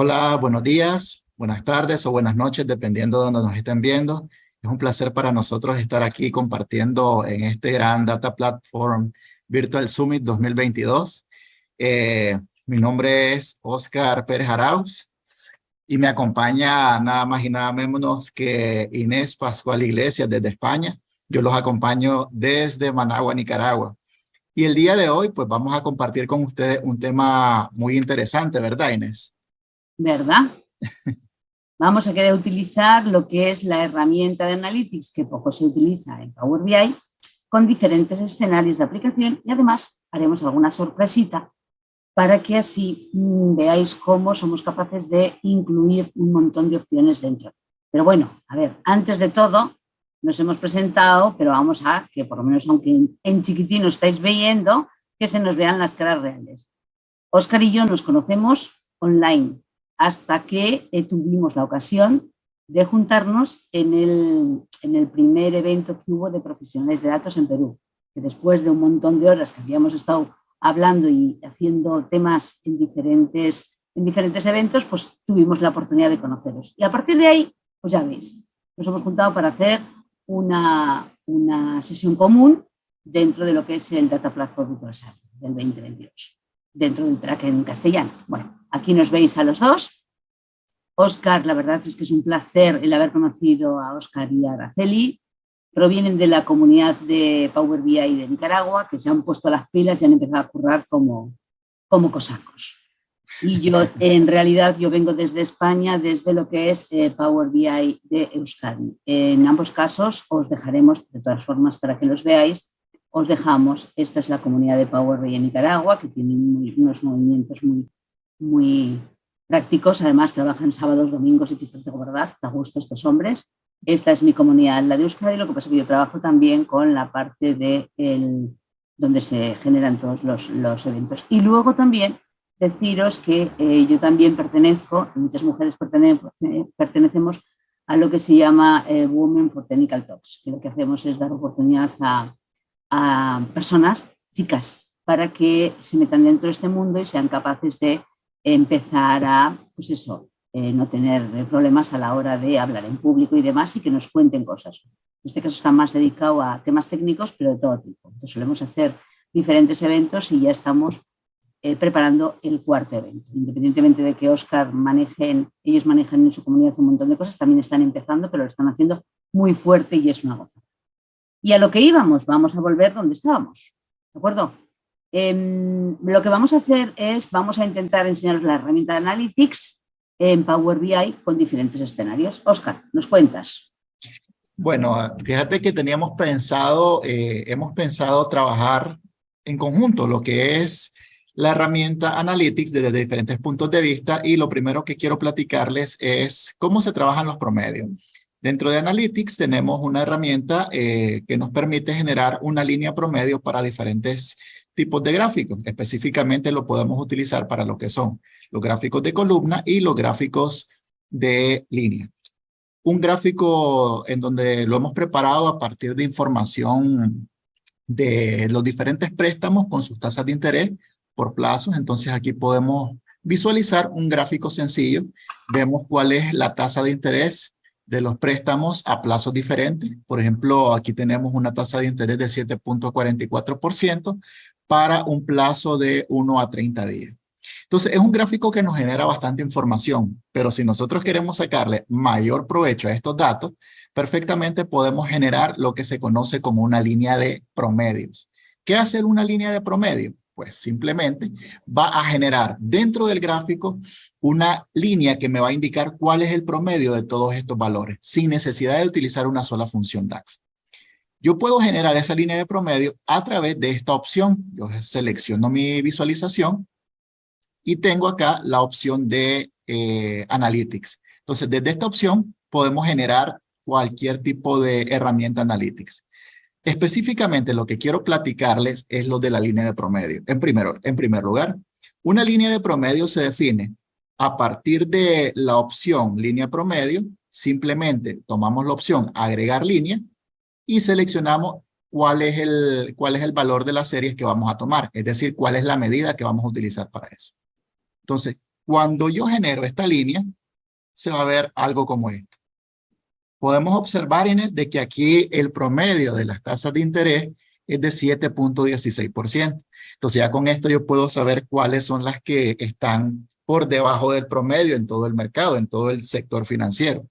Hola, buenos días, buenas tardes o buenas noches, dependiendo de donde nos estén viendo. Es un placer para nosotros estar aquí compartiendo en este gran Data Platform Virtual Summit 2022. Mi nombre es Oscar Pérez Arauz y me acompaña nada más y nada menos que Inés Pascual Iglesias desde España. Yo los acompaño desde Managua, Nicaragua. Y el día de hoy, pues vamos a compartir con ustedes un tema muy interesante, ¿verdad, Inés? ¿Verdad? Vamos a querer utilizar lo que es la herramienta de Analytics, que poco se utiliza en Power BI, con diferentes escenarios de aplicación y además haremos alguna sorpresita para que así veáis cómo somos capaces de incluir un montón de opciones dentro. Pero bueno, a ver, antes de todo nos hemos presentado, pero vamos a que por lo menos aunque en chiquitino estáis viendo, que se nos vean las caras reales. Óscar y yo nos conocemos online hasta que tuvimos la ocasión de juntarnos en el primer evento que hubo de profesionales de datos en Perú, que después de un montón de horas que habíamos estado hablando y haciendo temas en diferentes eventos, pues tuvimos la oportunidad de conoceros. Y a partir de ahí, pues ya veis, nos hemos juntado para hacer una sesión común dentro de lo que es el Data Platform Virtual Summit del 2022, dentro del track en castellano. Bueno, aquí nos veis a los dos. Óscar, la verdad es que es un placer el haber conocido a Óscar y a Araceli. Provienen de la comunidad de Power BI de Nicaragua, que se han puesto las pilas y han empezado a currar como cosacos. Y yo, en realidad, yo vengo desde España, desde lo que es Power BI de Euskadi. En ambos casos os dejaremos, de todas formas, para que los veáis, os dejamos, esta es la comunidad de Power BI en Nicaragua, que tiene unos movimientos muy prácticos, además trabajan sábados, domingos y fiestas de guardar, da gusto estos hombres. Esta es mi comunidad, la de Euskadi, lo que pasa es que yo trabajo también con la parte de donde se generan todos los eventos. Y luego también deciros que yo también pertenezco, muchas mujeres pertenecemos a lo que se llama Women for Technical Talks, que lo que hacemos es dar oportunidad a personas, chicas, para que se metan dentro de este mundo y sean capaces de empezar a, pues eso, no tener problemas a la hora de hablar en público y demás y que nos cuenten cosas. En este caso está más dedicado a temas técnicos, pero de todo tipo. Entonces solemos hacer diferentes eventos y ya estamos preparando el cuarto evento. Independientemente de que Óscar ellos manejan en su comunidad un montón de cosas, también están empezando, pero lo están haciendo muy fuerte y es una gozada. Y a lo que íbamos, vamos a volver donde estábamos, ¿de acuerdo? Lo que vamos a hacer es, vamos a intentar enseñaros la herramienta de Analytics en Power BI con diferentes escenarios. Óscar, ¿nos cuentas? Bueno, fíjate que hemos pensado trabajar en conjunto lo que es la herramienta Analytics desde diferentes puntos de vista y lo primero que quiero platicarles es cómo se trabajan los promedios. Dentro de Analytics tenemos una herramienta que nos permite generar una línea promedio para diferentes tipos de gráficos. Específicamente lo podemos utilizar para lo que son los gráficos de columna y los gráficos de línea. Un gráfico en donde lo hemos preparado a partir de información de los diferentes préstamos con sus tasas de interés por plazos. Entonces aquí podemos visualizar un gráfico sencillo. Vemos cuál es la tasa de interés de los préstamos a plazos diferentes. Por ejemplo, aquí tenemos una tasa de interés de 7.44% para un plazo de 1 a 30 días. Entonces, es un gráfico que nos genera bastante información, pero si nosotros queremos sacarle mayor provecho a estos datos, perfectamente podemos generar lo que se conoce como una línea de promedios. ¿Qué hace una línea de promedio? Pues simplemente va a generar dentro del gráfico una línea que me va a indicar cuál es el promedio de todos estos valores, sin necesidad de utilizar una sola función DAX. Yo puedo generar esa línea de promedio a través de esta opción. Yo selecciono mi visualización y tengo acá la opción de Analytics. Entonces, desde esta opción podemos generar cualquier tipo de herramienta Analytics. Específicamente lo que quiero platicarles es lo de la línea de promedio. En primer lugar, una línea de promedio se define a partir de la opción línea promedio. Simplemente tomamos la opción agregar línea y seleccionamos cuál es el valor de las series que vamos a tomar. Es decir, cuál es la medida que vamos a utilizar para eso. Entonces, Cuando yo genero esta línea, se va a ver algo como esto. Podemos observar, Inés, de que aquí el promedio de las tasas de interés es de 7.16%. Entonces ya con esto yo puedo saber cuáles son las que están por debajo del promedio en todo el mercado, en todo el sector financiero.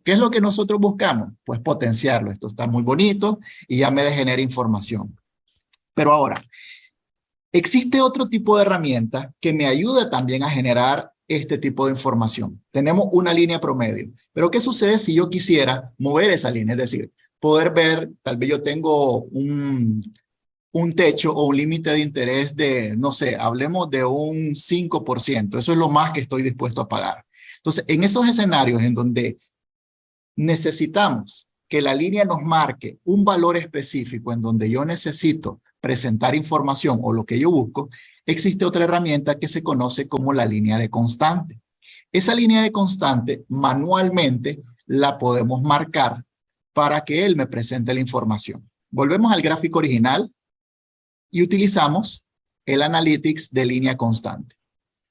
¿Qué es lo que nosotros buscamos? Pues potenciarlo. Esto está muy bonito y ya me genera información. Pero ahora, existe otro tipo de herramienta que me ayuda también a generar este tipo de información. Tenemos una línea promedio, pero ¿qué sucede si yo quisiera mover esa línea? Es decir, poder ver, tal vez yo tengo un techo o un límite de interés de, no sé, hablemos de un 5%. Eso es lo más que estoy dispuesto a pagar. Entonces, en esos escenarios en donde necesitamos que la línea nos marque un valor específico en donde yo necesito presentar información o lo que yo busco, existe otra herramienta que se conoce como la línea de constante. Esa línea de constante manualmente la podemos marcar para que él me presente la información. Volvemos al gráfico original y utilizamos el Analytics de línea constante.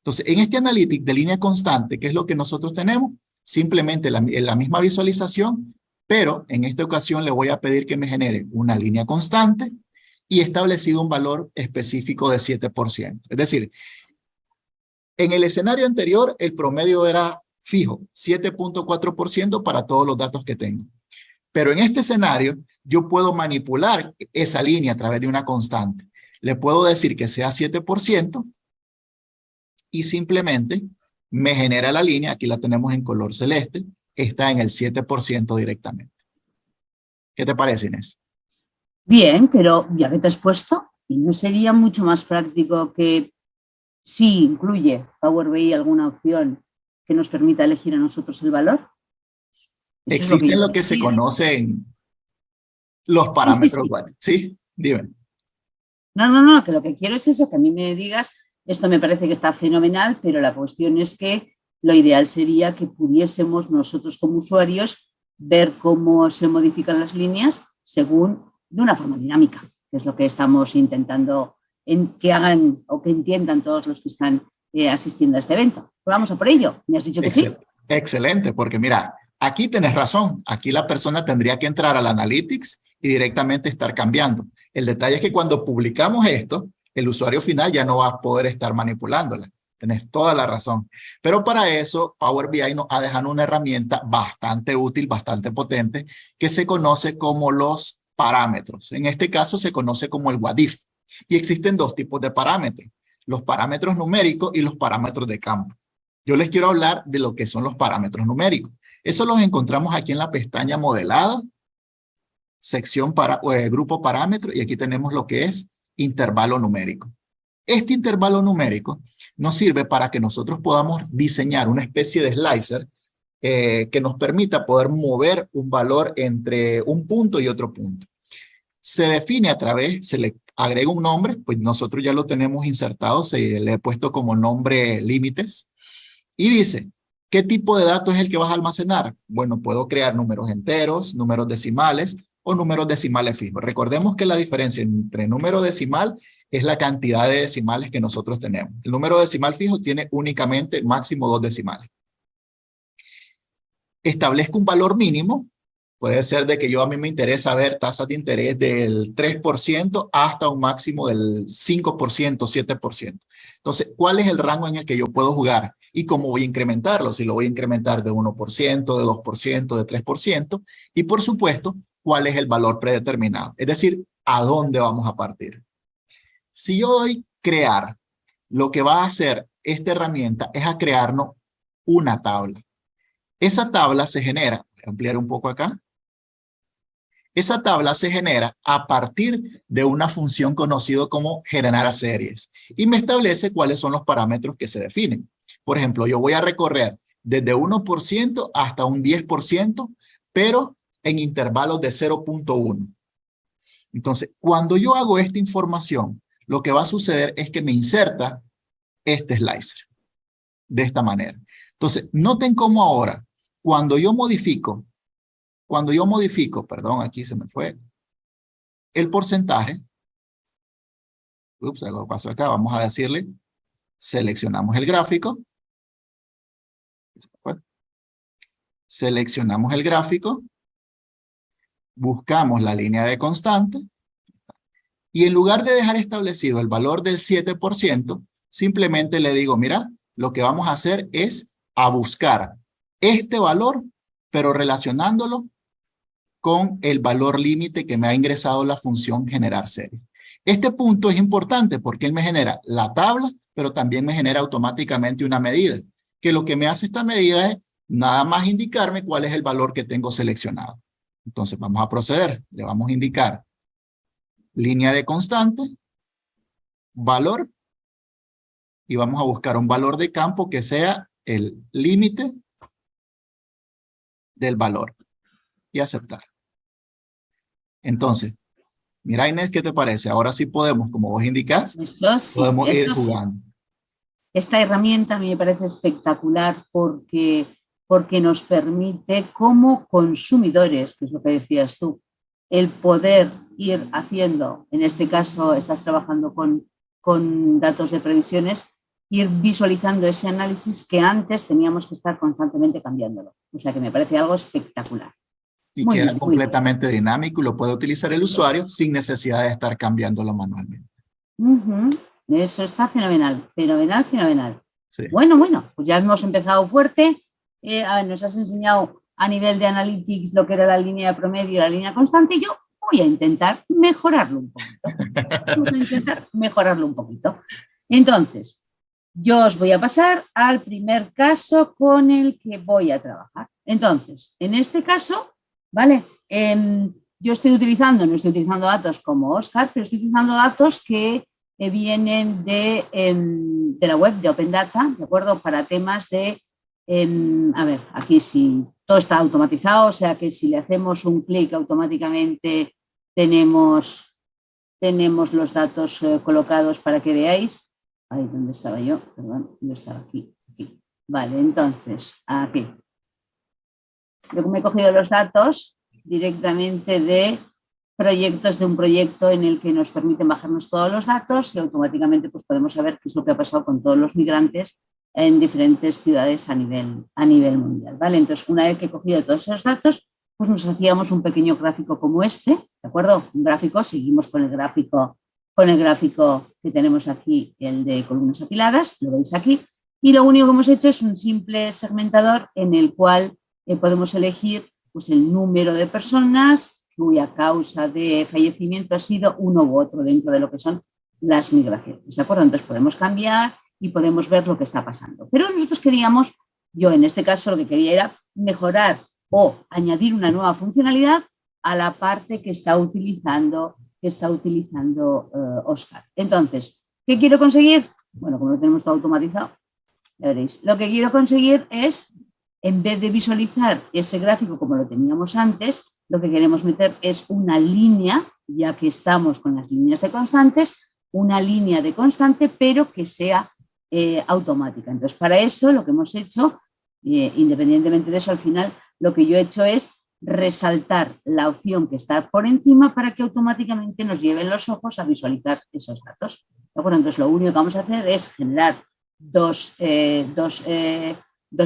Entonces, en este Analytics de línea constante, ¿qué es lo que nosotros tenemos? Simplemente la misma visualización, pero en esta ocasión le voy a pedir que me genere una línea constante y establecido un valor específico de 7%. Es decir, en el escenario anterior, el promedio era fijo, 7.4% para todos los datos que tengo. Pero en este escenario, yo puedo manipular esa línea a través de una constante. Le puedo decir que sea 7% y simplemente me genera la línea, aquí la tenemos en color celeste, está en el 7% directamente. ¿Qué te parece, Inés? Bien, pero ya que te has puesto, ¿y no sería mucho más práctico que si incluye Power BI alguna opción que nos permita elegir a nosotros el valor? Eso es lo que yo Existen lo que se quisiera. conocen los Sí, sí, parámetros. sí. ¿Sí? Dime. No, que lo que quiero es eso, que a mí me digas, esto me parece que está fenomenal, pero la cuestión es que lo ideal sería que pudiésemos nosotros como usuarios ver cómo se modifican las líneas según de una forma dinámica, que es lo que estamos intentando que hagan o que entiendan todos los que están asistiendo a este evento. Pues vamos a por ello. ¿Me has dicho que sí? Excelente, porque mira, aquí tienes razón. Aquí la persona tendría que entrar al Analytics y directamente estar cambiando. El detalle es que cuando publicamos esto, el usuario final ya no va a poder estar manipulándola. Tienes toda la razón. Pero para eso, Power BI nos ha dejado una herramienta bastante útil, bastante potente, que se conoce como los parámetros. En este caso se conoce como el what if. Y existen dos tipos de parámetros, los parámetros numéricos y los parámetros de campo. Yo les quiero hablar de lo que son los parámetros numéricos. Eso los encontramos aquí en la pestaña modelada, sección para grupo parámetro, y aquí tenemos lo que es intervalo numérico. Este intervalo numérico nos sirve para que nosotros podamos diseñar una especie de slicer que nos permita poder mover un valor entre un punto y otro punto. Se define a través, se le agrega un nombre, pues nosotros ya lo tenemos insertado, se le he puesto como nombre límites, y dice, ¿qué tipo de datos es el que vas a almacenar? Bueno, puedo crear números enteros, números decimales o números decimales fijos. Recordemos que la diferencia entre número decimal es la cantidad de decimales que nosotros tenemos. El número decimal fijo tiene únicamente máximo 2 decimales. Establezco un valor mínimo. Puede ser de que a mí me interesa ver tasas de interés del 3% hasta un máximo del 5%, 7%. Entonces, ¿cuál es el rango en el que yo puedo jugar? ¿Y cómo voy a incrementarlo? Si lo voy a incrementar de 1%, de 2%, de 3%. Y por supuesto, ¿cuál es el valor predeterminado? Es decir, ¿a dónde vamos a partir? Si yo doy crear, lo que va a hacer esta herramienta es a crearnos una tabla. Esa tabla se genera, voy a ampliar un poco acá. Esa tabla se genera a partir de una función conocida como generar series y me establece cuáles son los parámetros que se definen. Por ejemplo, yo voy a recorrer desde 1% hasta un 10%, pero en intervalos de 0.1. Entonces, cuando yo hago esta información, lo que va a suceder es que me inserta este slicer de esta manera. Entonces, noten cómo ahora, cuando yo modifico, perdón, aquí se me fue, el porcentaje, algo pasó acá, vamos a decirle, seleccionamos el gráfico seleccionamos el gráfico, buscamos la línea de constante, y en lugar de dejar establecido el valor del 7%, simplemente le digo, mira, lo que vamos a hacer es a buscar este valor, pero relacionándolo con el valor límite que me ha ingresado la función generar serie. Este punto es importante porque él me genera la tabla, pero también me genera automáticamente una medida, que lo que me hace esta medida es nada más indicarme cuál es el valor que tengo seleccionado. Entonces vamos a proceder, le vamos a indicar línea de constante, valor, y vamos a buscar un valor de campo que sea el límite del valor y aceptar. Entonces, mira Inés, ¿qué te parece? Ahora sí podemos, como vos indicás, podemos ir jugando. Esta herramienta a mí me parece espectacular porque nos permite como consumidores, que es lo que decías tú, el poder ir haciendo, en este caso estás trabajando con datos de previsiones, ir visualizando ese análisis que antes teníamos que estar constantemente cambiándolo. O sea que me parece algo espectacular. Y muy queda bien, completamente dinámico y lo puede utilizar el usuario sin necesidad de estar cambiándolo manualmente. Eso está fenomenal, fenomenal. Sí. Bueno, pues ya hemos empezado fuerte. A ver, nos has enseñado a nivel de analytics lo que era la línea de promedio y la línea constante. Yo voy a intentar mejorarlo un poquito. Entonces, yo os voy a pasar al primer caso con el que voy a trabajar. Entonces, en este caso, ¿vale? Yo no estoy utilizando datos como Oscar, pero estoy utilizando datos que vienen de la web de Open Data, ¿de acuerdo? Para temas de, a ver, aquí sí, todo está automatizado, o sea que si le hacemos un clic automáticamente tenemos los datos colocados para que veáis. Ahí, ¿dónde estaba yo? Perdón, yo estaba aquí. Vale, entonces, aquí. Yo me he cogido los datos directamente de proyectos, de un proyecto en el que nos permiten bajarnos todos los datos y automáticamente pues, podemos saber qué es lo que ha pasado con todos los migrantes en diferentes ciudades a nivel mundial. ¿Vale? Entonces, una vez que he cogido todos esos datos, pues nos hacíamos un pequeño gráfico como este, ¿de acuerdo? Un gráfico, seguimos con el gráfico que tenemos aquí, el de columnas apiladas, lo veis aquí, y lo único que hemos hecho es un simple segmentador en el cual podemos elegir pues, el número de personas cuya causa de fallecimiento ha sido uno u otro dentro de lo que son las migraciones, ¿de acuerdo? Entonces podemos cambiar y podemos ver lo que está pasando. Pero nosotros queríamos, yo en este caso lo que quería era mejorar o añadir una nueva funcionalidad a la parte que está utilizando Oscar. Entonces, ¿qué quiero conseguir? Bueno, como lo tenemos todo automatizado, ya veréis. Lo que quiero conseguir es, en vez de visualizar ese gráfico como lo teníamos antes, lo que queremos meter es una línea, ya que estamos con las líneas de constantes, una línea de constante, pero que sea automática. Entonces, para eso lo que hemos hecho, independientemente de eso, al final lo que yo he hecho es resaltar la opción que está por encima para que automáticamente nos lleven los ojos a visualizar esos datos. ¿De acuerdo? Entonces, lo único que vamos a hacer es generar dos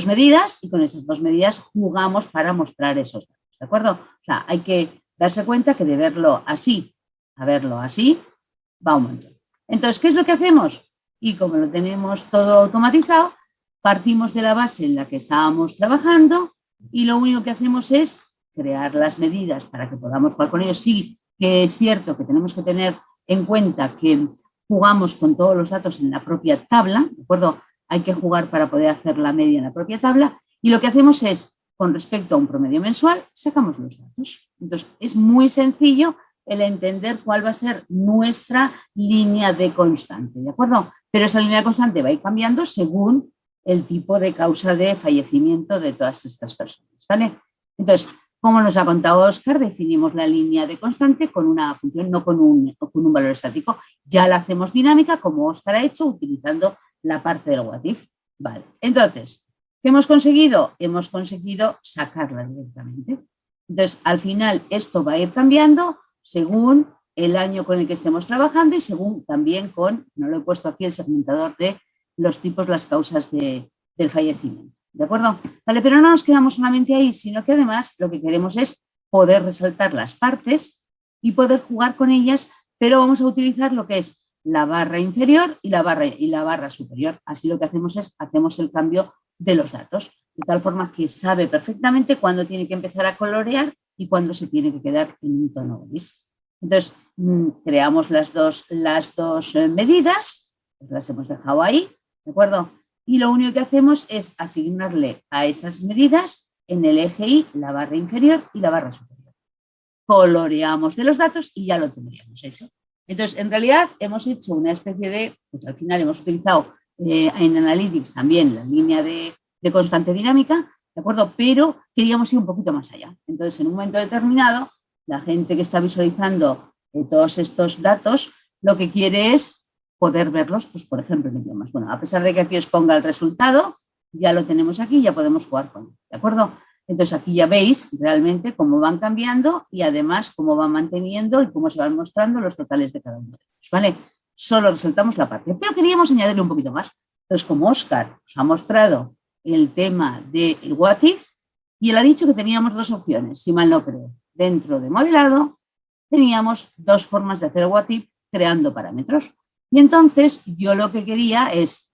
medidas y con esas dos medidas jugamos para mostrar esos datos. ¿De acuerdo? O sea, hay que darse cuenta que de verlo así a verlo así va un montón. Entonces, ¿qué es lo que hacemos? Y como lo tenemos todo automatizado, partimos de la base en la que estábamos trabajando y lo único que hacemos es crear las medidas para que podamos jugar con ellos. Sí que es cierto que tenemos que tener en cuenta que jugamos con todos los datos en la propia tabla, ¿de acuerdo? Hay que jugar para poder hacer la media en la propia tabla y lo que hacemos es, con respecto a un promedio mensual, sacamos los datos. Entonces, es muy sencillo el entender cuál va a ser nuestra línea de constante, ¿de acuerdo? Pero esa línea de constante va a ir cambiando según el tipo de causa de fallecimiento de todas estas personas, ¿vale? Entonces, como nos ha contado Oscar, definimos la línea de constante con una función, no con un valor estático. Ya la hacemos dinámica, como Oscar ha hecho, utilizando la parte del what if. Vale, entonces, ¿qué hemos conseguido? Hemos conseguido sacarla directamente. Entonces, al final, esto va a ir cambiando según el año con el que estemos trabajando y según también con, no lo he puesto aquí, el segmentador de los tipos, las causas del fallecimiento. ¿De acuerdo? Vale, pero no nos quedamos solamente ahí, sino que además lo que queremos es poder resaltar las partes y poder jugar con ellas, pero vamos a utilizar lo que es la barra inferior y la barra superior. Así lo que hacemos es, hacemos el cambio de los datos, de tal forma que sabe perfectamente cuándo tiene que empezar a colorear y cuándo se tiene que quedar en un tono gris. Entonces, creamos las dos medidas, las hemos dejado ahí, ¿de acuerdo? Y lo único que hacemos es asignarle a esas medidas en el eje Y la barra inferior y la barra superior. Coloreamos de los datos y ya lo tendríamos hecho. Entonces, en realidad, hemos hecho una especie de, pues al final hemos utilizado en Analytics también la línea de constante dinámica, ¿de acuerdo? Pero queríamos ir un poquito más allá. Entonces, en un momento determinado, la gente que está visualizando todos estos datos, lo que quiere es poder verlos, pues por ejemplo, en idiomas. Bueno, a pesar de que aquí os ponga el resultado, ya lo tenemos aquí, ya podemos jugar con él, ¿de acuerdo? Entonces aquí ya veis realmente cómo van cambiando y además cómo van manteniendo y cómo se van mostrando los totales de cada uno de ellos, ¿vale? Solo resaltamos la parte, pero queríamos añadirle un poquito más. Entonces, como Óscar os ha mostrado el tema del what if, y él ha dicho que teníamos dos opciones, si mal no creo. Dentro de modelado teníamos dos formas de hacer el what if creando parámetros. Y entonces yo lo que quería es,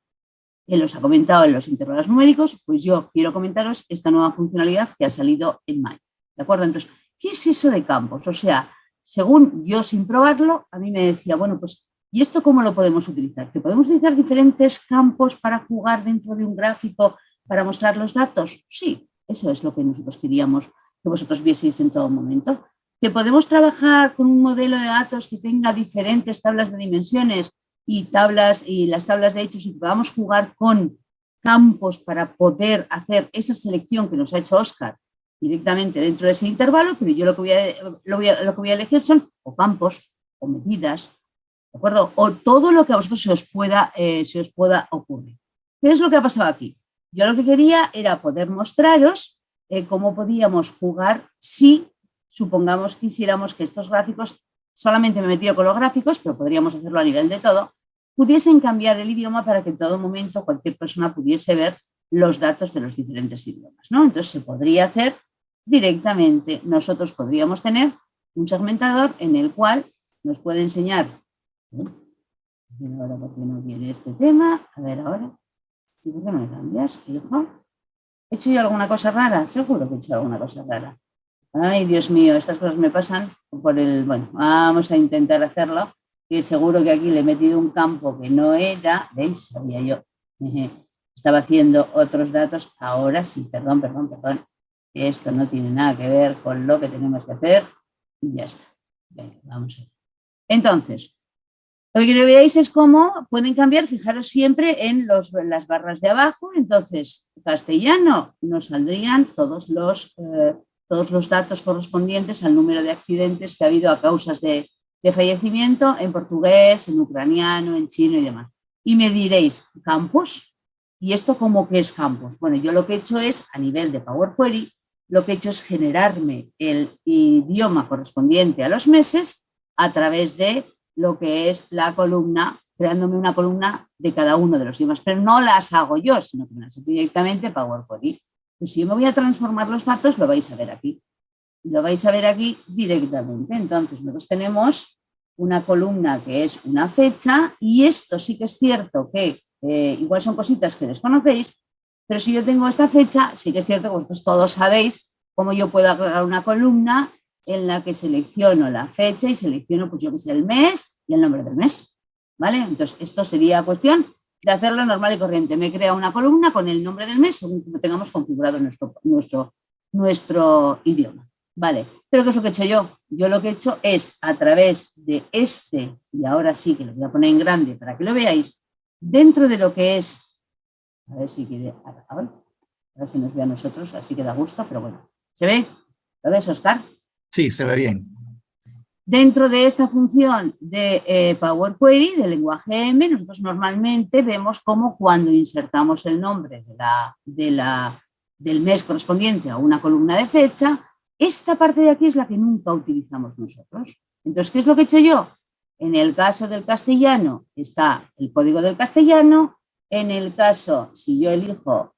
él os ha comentado en los intervalos numéricos, pues yo quiero comentaros esta nueva funcionalidad que ha salido en mayo. ¿De acuerdo? Entonces, ¿qué es eso de campos? O sea, según yo sin probarlo, a mí me decía, bueno, pues, ¿y esto cómo lo podemos utilizar? ¿Que podemos utilizar diferentes campos para jugar dentro de un gráfico para mostrar los datos? Sí, eso es lo que nosotros queríamos que vosotros vieseis en todo momento. ¿Que podemos trabajar con un modelo de datos que tenga diferentes tablas de dimensiones y las tablas de hechos y que podamos jugar con campos para poder hacer esa selección que nos ha hecho Óscar directamente dentro de ese intervalo? Pero yo lo que voy a elegir son o campos o medidas, ¿de acuerdo? O todo lo que a vosotros se os pueda ocurrir. ¿Qué es lo que ha pasado aquí? Yo lo que quería era poder mostraros cómo podíamos jugar si, supongamos, quisiéramos que estos gráficos, solamente me he metido con los gráficos, pero podríamos hacerlo a nivel de todo, pudiesen cambiar el idioma para que en todo momento cualquier persona pudiese ver los datos de los diferentes idiomas, ¿no? Entonces se podría hacer directamente. Nosotros podríamos tener un segmentador en el cual nos puede enseñar. Ahora, ¿por qué no viene este tema? A ver, ahora. ¿Y por qué no me cambias, hijo? ¿He hecho yo alguna cosa rara? Seguro que he hecho alguna cosa rara. Ay, Dios mío, estas cosas me pasan por el... Bueno, vamos a intentar hacerlo, que seguro que aquí le he metido un campo que no era. ¿Veis? Sabía yo. Estaba haciendo otros datos. Ahora sí, perdón. Esto no tiene nada que ver con lo que tenemos que hacer. Y ya está. Venga, vamos a ver. Entonces, lo que quiero que veáis es cómo pueden cambiar, fijaros siempre en las barras de abajo. Entonces, castellano nos saldrían todos los datos correspondientes al número de accidentes que ha habido a causas de fallecimiento en portugués, en ucraniano, en chino y demás. Y me diréis, ¿campos? ¿Y esto cómo que es campos? Bueno, yo lo que he hecho es, a nivel de Power Query, lo que he hecho es generarme el idioma correspondiente a los meses a través de lo que es la columna, creándome una columna de cada uno de los idiomas, pero no las hago yo, sino que me las hago directamente Power Query. Pues si yo me voy a transformar los datos, lo vais a ver aquí. Lo vais a ver aquí directamente. Entonces, nosotros tenemos una columna que es una fecha y esto sí que es cierto que igual son cositas que desconocéis, pero si yo tengo esta fecha, sí que es cierto que vosotros todos sabéis cómo yo puedo agregar una columna en la que selecciono la fecha y selecciono, pues yo que sé, el mes y el nombre del mes, ¿vale? Entonces, esto sería cuestión de hacerlo normal y corriente. Me crea una columna con el nombre del mes según como tengamos configurado nuestro idioma, ¿vale? Pero ¿qué es lo que he hecho yo? Yo lo que he hecho es a través de este, y ahora sí que lo voy a poner en grande para que lo veáis, dentro de lo que es, a ver si quiere, a ver si nos ve a nosotros, así que da gusto, pero bueno, ¿se ve? ¿Lo ves, Óscar? Sí, se ve bien. Dentro de esta función de Power Query, de lenguaje M, nosotros normalmente vemos cómo cuando insertamos el nombre del mes correspondiente a una columna de fecha, esta parte de aquí es la que nunca utilizamos nosotros. Entonces, ¿qué es lo que he hecho yo? En el caso del castellano está el código del castellano, En el caso, si yo elijo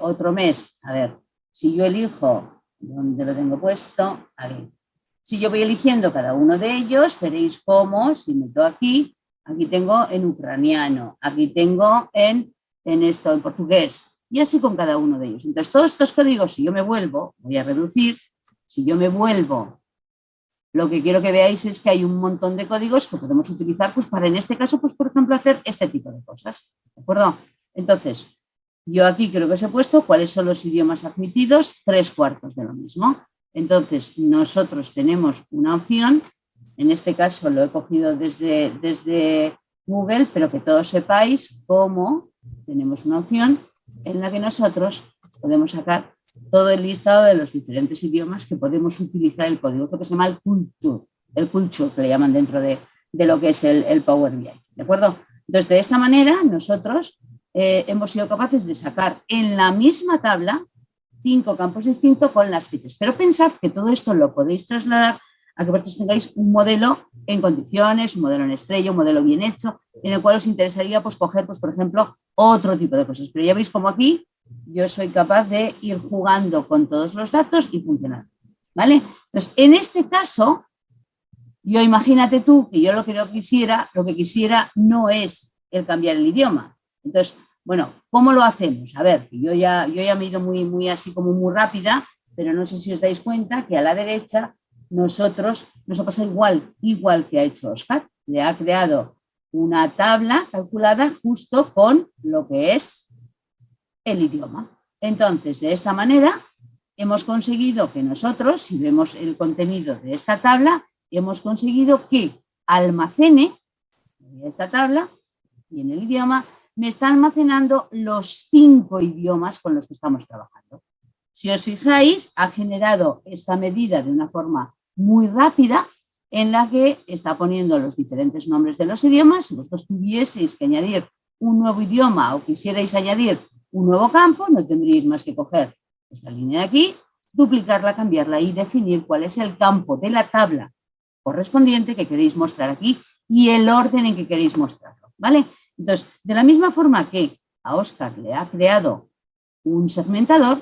otro mes, a ver, si yo elijo, ¿dónde lo tengo puesto? Aquí. Si yo voy eligiendo cada uno de ellos, veréis cómo, si meto aquí, aquí tengo en ucraniano, aquí tengo en esto, en portugués, y así con cada uno de ellos. Entonces, todos estos códigos, si yo me vuelvo, voy a reducir, si yo me vuelvo, lo que quiero que veáis es que hay un montón de códigos que podemos utilizar, pues para en este caso, pues por ejemplo, hacer este tipo de cosas, ¿de acuerdo? Entonces, yo aquí creo que os he puesto cuáles son los idiomas admitidos, 3/4 de lo mismo. Entonces, nosotros tenemos una opción, en este caso lo he cogido desde Google, pero que todos sepáis cómo tenemos una opción en la que nosotros podemos sacar todo el listado de los diferentes idiomas que podemos utilizar el código, lo que se llama el culture, que le llaman dentro de lo que es el Power BI, ¿de acuerdo? Entonces, de esta manera, nosotros hemos sido capaces de sacar en la misma tabla 5 campos distintos con las fechas. Pero pensad que todo esto lo podéis trasladar a que vosotros tengáis un modelo en condiciones, un modelo en estrella, un modelo bien hecho, en el cual os interesaría pues, coger, pues, por ejemplo, otro tipo de cosas. Pero ya veis como aquí yo soy capaz de ir jugando con todos los datos y funcionar. ¿Vale? Entonces, en este caso, yo imagínate tú que yo lo que quisiera no es el cambiar el idioma. Entonces, bueno, ¿cómo lo hacemos? A ver, yo ya me he ido muy así como muy rápida, pero no sé si os dais cuenta que a la derecha nosotros nos ha pasado igual que ha hecho Óscar. Le ha creado una tabla calculada justo con lo que es el idioma. Entonces, de esta manera, hemos conseguido que nosotros, si vemos el contenido de esta tabla, hemos conseguido que almacene esta tabla y en el idioma me está almacenando los 5 idiomas con los que estamos trabajando. Si os fijáis, ha generado esta medida de una forma muy rápida en la que está poniendo los diferentes nombres de los idiomas. Si vosotros tuvieseis que añadir un nuevo idioma o quisierais añadir un nuevo campo, no tendríais más que coger esta línea de aquí, duplicarla, cambiarla y definir cuál es el campo de la tabla correspondiente que queréis mostrar aquí y el orden en que queréis mostrarlo, ¿vale? Entonces, de la misma forma que a Óscar le ha creado un segmentador,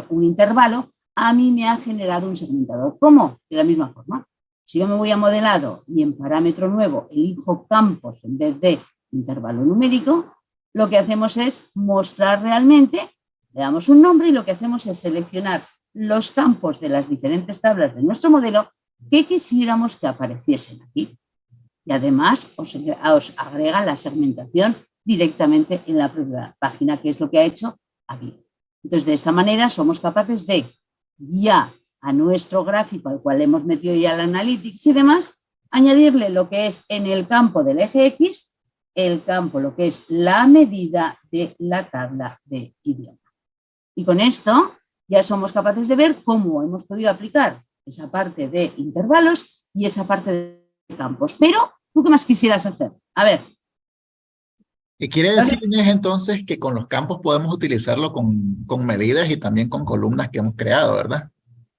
un intervalo, a mí me ha generado un segmentador. ¿Cómo? De la misma forma. Si yo me voy a modelado y en parámetro nuevo elijo campos en vez de intervalo numérico, lo que hacemos es mostrar realmente, le damos un nombre y lo que hacemos es seleccionar los campos de las diferentes tablas de nuestro modelo que quisiéramos que apareciesen aquí. Y además os agrega la segmentación directamente en la propia página, que es lo que ha hecho aquí. Entonces, de esta manera somos capaces de ya a nuestro gráfico, al cual hemos metido ya el Analytics y demás, añadirle lo que es en el campo del eje X, el campo, lo que es la medida de la tabla de idioma. Y con esto ya somos capaces de ver cómo hemos podido aplicar esa parte de intervalos y esa parte de campos. Pero, ¿tú qué más quisieras hacer? A ver. ¿Y quiere decir, Inés, entonces que con los campos podemos utilizarlo con medidas y también con columnas que hemos creado, ¿verdad?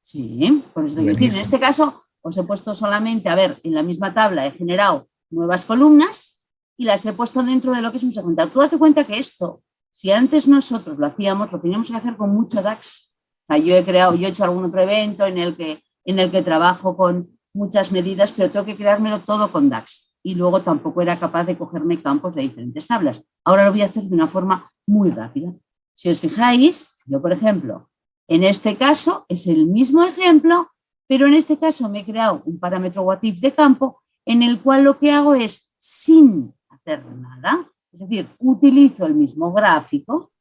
Sí, por eso quiero decir, en este caso os he puesto solamente, a ver, en la misma tabla he generado nuevas columnas y las he puesto dentro de lo que es un segmentador. Tú date cuenta que esto, si antes nosotros lo hacíamos, lo teníamos que hacer con mucho DAX. O sea, yo he hecho algún otro evento en el que trabajo con muchas medidas, pero tengo que creármelo todo con DAX. Y luego tampoco era capaz de cogerme campos de diferentes tablas. Ahora lo voy a hacer de una forma muy rápida. Si os fijáis, yo, por ejemplo, en este caso es el mismo ejemplo, pero en este caso me he creado un parámetro WHATIF de campo en el cual lo que hago es, sin hacer nada, es decir, utilizo el mismo gráfico,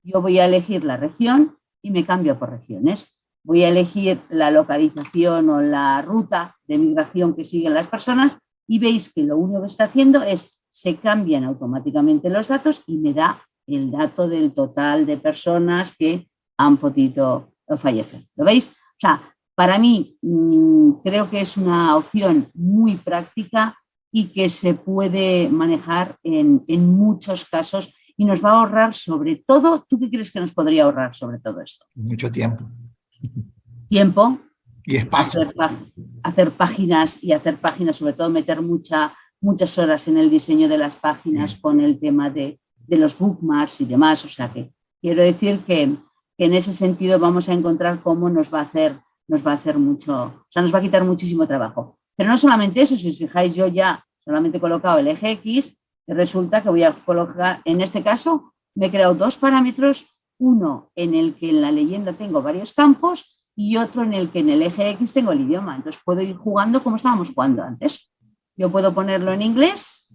yo voy a elegir la región y me cambio por regiones. Voy a elegir la localización o la ruta de migración que siguen las personas y veis que lo único que está haciendo es se cambian automáticamente los datos y me da el dato del total de personas que han podido fallecer. ¿Lo veis? O sea, para mí creo que es una opción muy práctica y que se puede manejar en muchos casos y nos va a ahorrar sobre todo, ¿tú qué crees que nos podría ahorrar sobre todo esto? Mucho tiempo. Tiempo. Y espacio. Hacer páginas, sobre todo meter muchas horas en el diseño de las páginas con el tema de de los bookmarks y demás. O sea que quiero decir que en ese sentido vamos a encontrar cómo nos va a hacer mucho, o sea, nos va a quitar muchísimo trabajo. Pero no solamente eso, si os fijáis, yo ya solamente he colocado el eje X y resulta que voy a colocar, en este caso, me he creado dos parámetros, uno en el que en la leyenda tengo varios campos y otro en el que en el eje X tengo el idioma. Entonces puedo ir jugando como estábamos jugando antes. Yo puedo ponerlo en inglés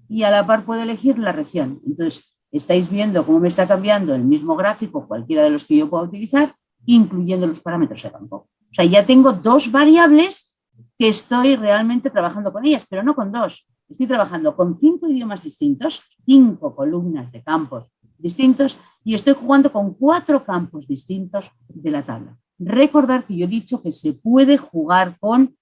y a la par puedo elegir la región. Entonces, estáis viendo cómo me está cambiando el mismo gráfico, cualquiera de los que yo pueda utilizar, incluyendo los parámetros de campo. O sea, ya tengo dos variables que estoy realmente trabajando con ellas, pero no con dos. Estoy trabajando con 5 idiomas distintos, 5 columnas de campos distintos y estoy jugando con 4 campos distintos de la tabla. Recordar que yo he dicho que se puede jugar con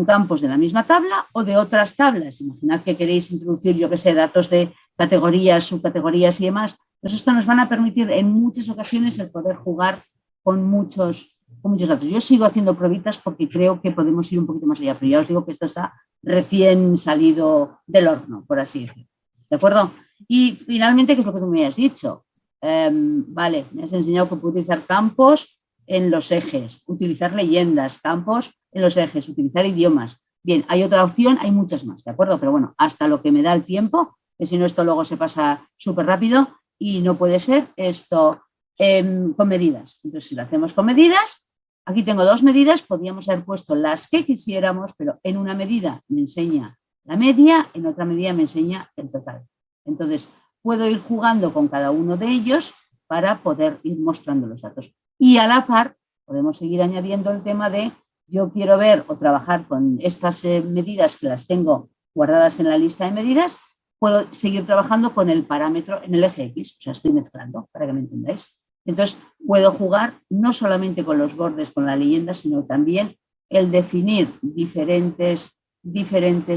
campos de la misma tabla o de otras tablas. Imaginad que queréis introducir, yo que sé, datos de categorías, subcategorías y demás. Pues esto nos van a permitir en muchas ocasiones el poder jugar con muchos datos. Yo sigo haciendo pruebitas porque creo que podemos ir un poquito más allá, pero ya os digo que esto está recién salido del horno, por así decirlo. ¿De acuerdo? Y finalmente, ¿qué es lo que tú me has dicho? Vale, me has enseñado que puedo utilizar campos en los ejes, utilizar leyendas, campos en los ejes, utilizar idiomas. Bien, hay otra opción, hay muchas más, ¿de acuerdo? Pero bueno, hasta lo que me da el tiempo, que si no esto luego se pasa súper rápido y no puede ser esto con medidas. Entonces, si lo hacemos con medidas, aquí tengo dos medidas, podríamos haber puesto las que quisiéramos, pero en una medida me enseña la media, en otra medida me enseña el total. Entonces, puedo ir jugando con cada uno de ellos para poder ir mostrando los datos. Y a la par, podemos seguir añadiendo el tema de yo quiero ver o trabajar con estas medidas que las tengo guardadas en la lista de medidas, puedo seguir trabajando con el parámetro en el eje X, o sea, estoy mezclando, para que me entendáis. Entonces, puedo jugar no solamente con los bordes, con la leyenda, sino también el definir diferentes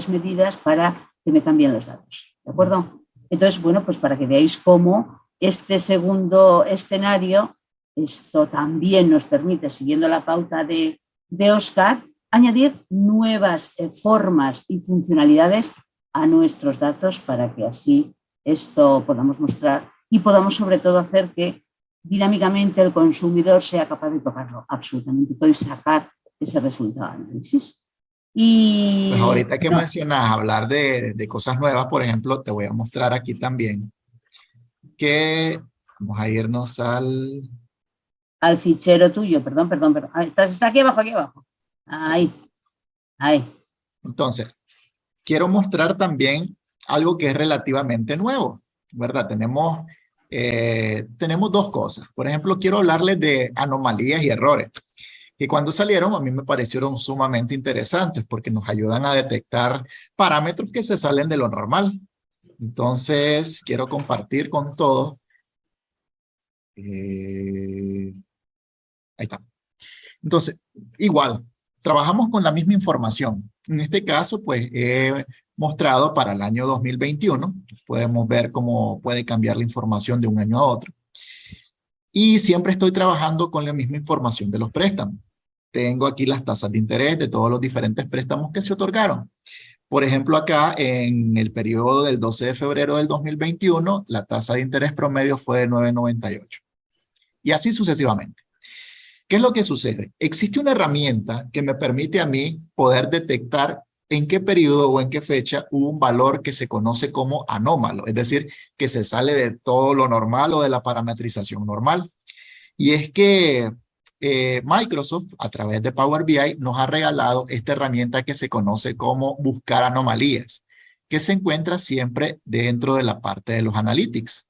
medidas para que me cambien los datos, ¿de acuerdo? Entonces, bueno, pues para que veáis cómo este segundo escenario, esto también nos permite, siguiendo la pauta de Óscar, añadir nuevas formas y funcionalidades a nuestros datos para que así esto podamos mostrar y podamos sobre todo hacer que dinámicamente el consumidor sea capaz de tocarlo absolutamente todo y sacar ese resultado de análisis. Y pues ahorita que mencionas hablar de cosas nuevas, por ejemplo, te voy a mostrar aquí también que vamos a irnos al fichero tuyo, perdón. Está aquí abajo. Ahí. Entonces, quiero mostrar también algo que es relativamente nuevo, ¿verdad? Tenemos dos cosas. Por ejemplo, quiero hablarles de anomalías y errores, que cuando salieron a mí me parecieron sumamente interesantes porque nos ayudan a detectar parámetros que se salen de lo normal. Entonces, quiero compartir con todos. Ahí está. Entonces, igual, trabajamos con la misma información. En este caso, pues, he mostrado para el año 2021. Podemos ver cómo puede cambiar la información de un año a otro. Y siempre estoy trabajando con la misma información de los préstamos. Tengo aquí las tasas de interés de todos los diferentes préstamos que se otorgaron. Por ejemplo, acá en el periodo del 12 de febrero del 2021, la tasa de interés promedio fue de 9,98. Y así sucesivamente. ¿Qué es lo que sucede? Existe una herramienta que me permite a mí poder detectar en qué periodo o en qué fecha hubo un valor que se conoce como anómalo, es decir, que se sale de todo lo normal o de la parametrización normal. Y es que Microsoft, a través de Power BI, nos ha regalado esta herramienta que se conoce como buscar anomalías, que se encuentra siempre dentro de la parte de los analytics.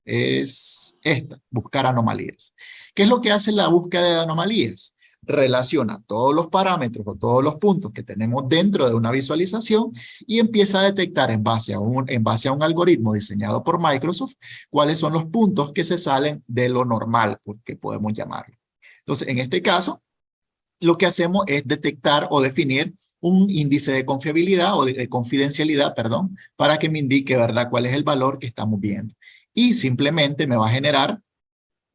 Es esta, buscar anomalías. ¿Qué es lo que hace la búsqueda de anomalías? Relaciona todos los parámetros o todos los puntos que tenemos dentro de una visualización y empieza a detectar en base a un algoritmo diseñado por Microsoft cuáles son los puntos que se salen de lo normal, porque podemos llamarlo. Entonces, en este caso, lo que hacemos es detectar o definir un índice de confiabilidad o de confidencialidad, perdón, para que me indique, ¿verdad?, cuál es el valor que estamos viendo. Y simplemente me va a generar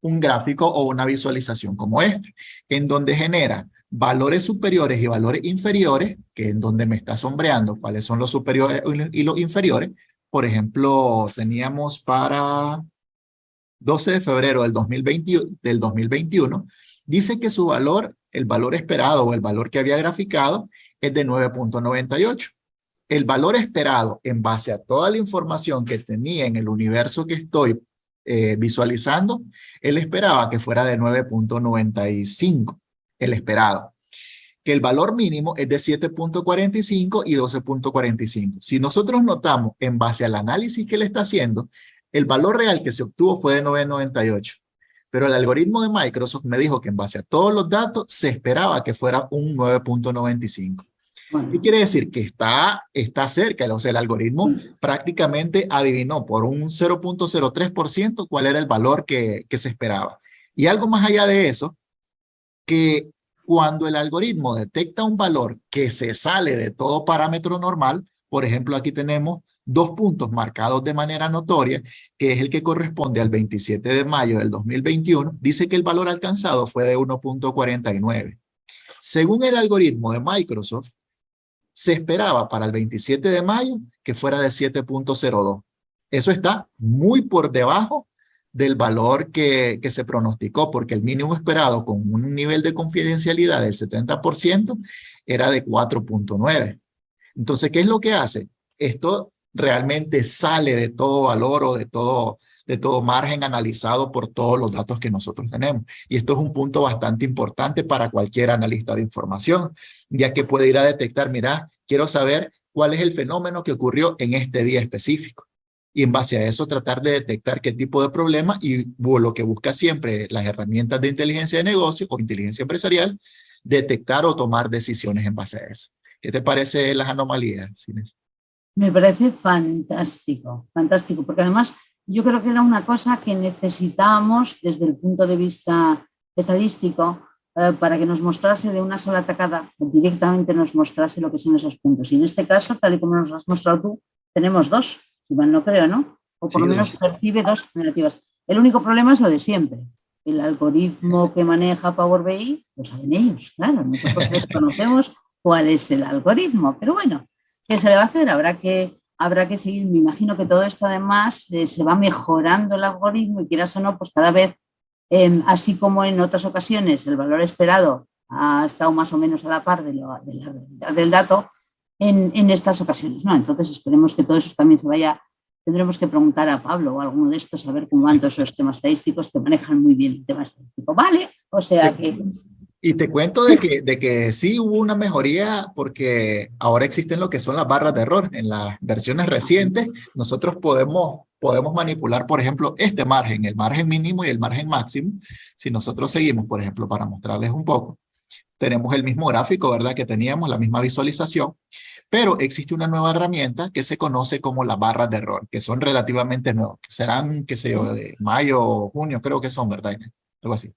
un gráfico o una visualización como este, en donde genera valores superiores y valores inferiores, que en donde me está sombreando cuáles son los superiores y los inferiores, por ejemplo, teníamos para 12 de febrero del 2021, dice que su valor, el valor esperado o el valor que había graficado, es de 9.98. El valor esperado en base a toda la información que tenía en el universo que estoy visualizando, él esperaba que fuera de 9.95, el esperado. Que el valor mínimo es de 7.45 y 12.45. Si nosotros notamos en base al análisis que él está haciendo, el valor real que se obtuvo fue de 9.98. Pero el algoritmo de Microsoft me dijo que en base a todos los datos se esperaba que fuera un 9.95. ¿Qué quiere decir? Que está cerca, o sea, el algoritmo prácticamente adivinó por un 0.03% cuál era el valor que se esperaba. Y algo más allá de eso, que cuando el algoritmo detecta un valor que se sale de todo parámetro normal, por ejemplo, aquí tenemos 2 puntos marcados de manera notoria, que es el que corresponde al 27 de mayo del 2021, dice que el valor alcanzado fue de 1.49. Según el algoritmo de Microsoft, se esperaba para el 27 de mayo que fuera de 7.02. Eso está muy por debajo del valor que se pronosticó, porque el mínimo esperado con un nivel de confidencialidad del 70% era de 4.9. Entonces, ¿qué es lo que hace? Esto realmente sale de todo valor o de todo margen analizado por todos los datos que nosotros tenemos. Y esto es un punto bastante importante para cualquier analista de información, ya que puede ir a detectar, mira, quiero saber cuál es el fenómeno que ocurrió en este día específico. Y en base a eso tratar de detectar qué tipo de problema y lo que busca siempre las herramientas de inteligencia de negocio o inteligencia empresarial, detectar o tomar decisiones en base a eso. ¿Qué te parece las anomalías, Inés? Me parece fantástico, fantástico, porque además yo creo que era una cosa que necesitábamos desde el punto de vista estadístico para que nos mostrase de una sola tacada, directamente nos mostrase lo que son esos puntos. Y en este caso, tal y como nos has mostrado tú, tenemos dos, si mal no creo, ¿no? O por lo menos percibe dos negativas. El único problema es lo de siempre. El algoritmo que maneja Power BI, lo saben ellos, claro, nosotros desconocemos cuál es el algoritmo, pero bueno, ¿qué se le va a hacer? Habrá que seguir. Me imagino que todo esto además se va mejorando el algoritmo y quieras o no, pues cada vez, así como en otras ocasiones el valor esperado ha estado más o menos a la par de la realidad del dato, en estas ocasiones, ¿no? Entonces esperemos que todo eso también se vaya. Tendremos que preguntar a Pablo o a alguno de estos a ver cómo van todos esos temas estadísticos que manejan muy bien el tema estadístico. ¿Vale? O sea que... Y te cuento de que sí hubo una mejoría porque ahora existen lo que son las barras de error. En las versiones recientes, nosotros podemos manipular, por ejemplo, este margen, el margen mínimo y el margen máximo. Si nosotros seguimos, por ejemplo, para mostrarles un poco, tenemos el mismo gráfico, ¿verdad? Que teníamos, la misma visualización, pero existe una nueva herramienta que se conoce como las barras de error, que son relativamente nuevas, que serán, qué sé yo, de mayo o junio, creo que son, ¿verdad? Algo así.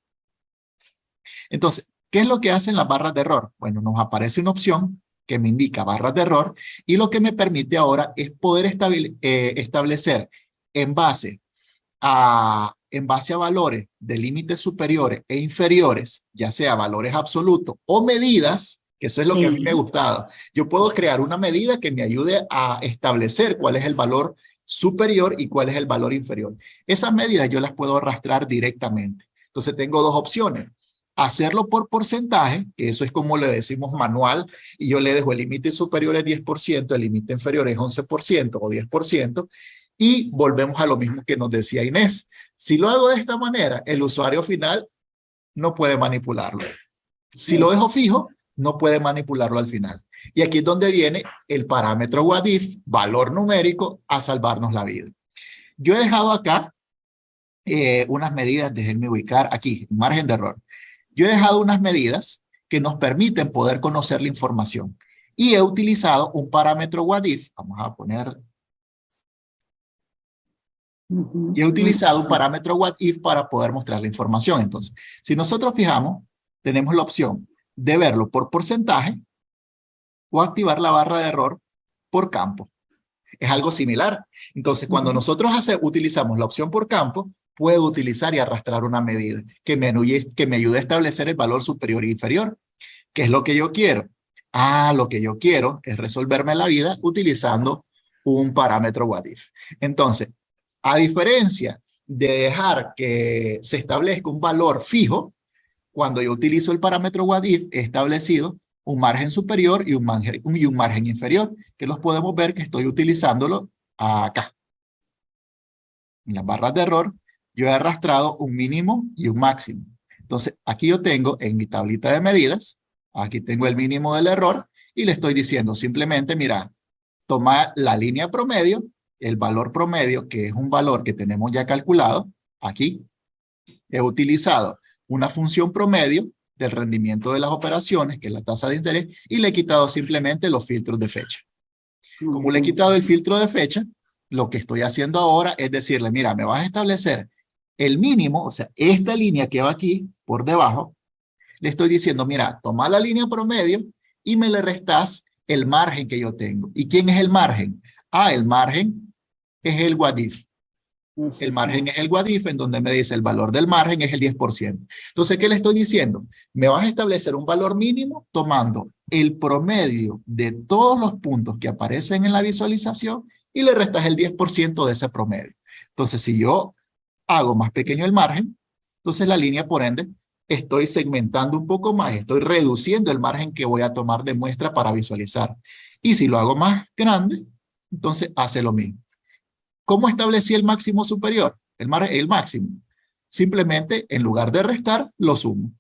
Entonces, ¿qué es lo que hacen las barras de error? Bueno, nos aparece una opción que me indica barras de error y lo que me permite ahora es poder establecer en base a valores de límites superiores e inferiores, ya sea valores absolutos o medidas, que eso es lo que a mí me ha gustado. Yo puedo crear una medida que me ayude a establecer cuál es el valor superior y cuál es el valor inferior. Esas medidas yo las puedo arrastrar directamente. Entonces tengo dos opciones. Hacerlo por porcentaje, que eso es como le decimos manual, y yo le dejo el límite superior es 10%, el límite inferior es 11% o 10%, y volvemos a lo mismo que nos decía Inés. Si lo hago de esta manera, el usuario final no puede manipularlo. Si lo dejo fijo, no puede manipularlo al final. Y aquí es donde viene el parámetro what if, valor numérico, a salvarnos la vida. Yo he dejado acá unas medidas, déjenme ubicar aquí, margen de error. Yo he dejado unas medidas que nos permiten poder conocer la información. Y he utilizado un parámetro what if, vamos a poner... Y he utilizado un parámetro what if para poder mostrar la información. Entonces, si nosotros fijamos, tenemos la opción de verlo por porcentaje o activar la barra de error por campo. Es algo similar. Entonces, cuando nosotros utilizamos la opción por campo, puedo utilizar y arrastrar una medida que me ayude a establecer el valor superior e inferior. ¿Qué es lo que yo quiero? Lo que yo quiero es resolverme la vida utilizando un parámetro what if. Entonces, a diferencia de dejar que se establezca un valor fijo, cuando yo utilizo el parámetro what if, he establecido un margen superior y un margen inferior, que los podemos ver que estoy utilizándolo acá. En las barras de error, yo he arrastrado un mínimo y un máximo. Entonces, aquí yo tengo en mi tablita de medidas, aquí tengo el mínimo del error, y le estoy diciendo simplemente, mira, toma la línea promedio, el valor promedio, que es un valor que tenemos ya calculado, aquí. He utilizado una función promedio del rendimiento de las operaciones, que es la tasa de interés, y le he quitado simplemente los filtros de fecha. Como le he quitado el filtro de fecha, lo que estoy haciendo ahora es decirle, mira, me vas a establecer el mínimo, o sea, esta línea que va aquí por debajo, le estoy diciendo, mira, toma la línea promedio y me le restas el margen que yo tengo. ¿Y quién es el margen? Ah, el margen es el what if. El margen es el what if, en donde me dice el valor del margen es el 10%. Entonces, ¿qué le estoy diciendo? Me vas a establecer un valor mínimo tomando el promedio de todos los puntos que aparecen en la visualización y le restas el 10% de ese promedio. Entonces, si yo hago más pequeño el margen, entonces la línea, por ende, estoy segmentando un poco más, estoy reduciendo el margen que voy a tomar de muestra para visualizar. Y si lo hago más grande, entonces hace lo mismo. ¿Cómo establecí el máximo superior? El máximo. Simplemente, en lugar de restar, lo sumo.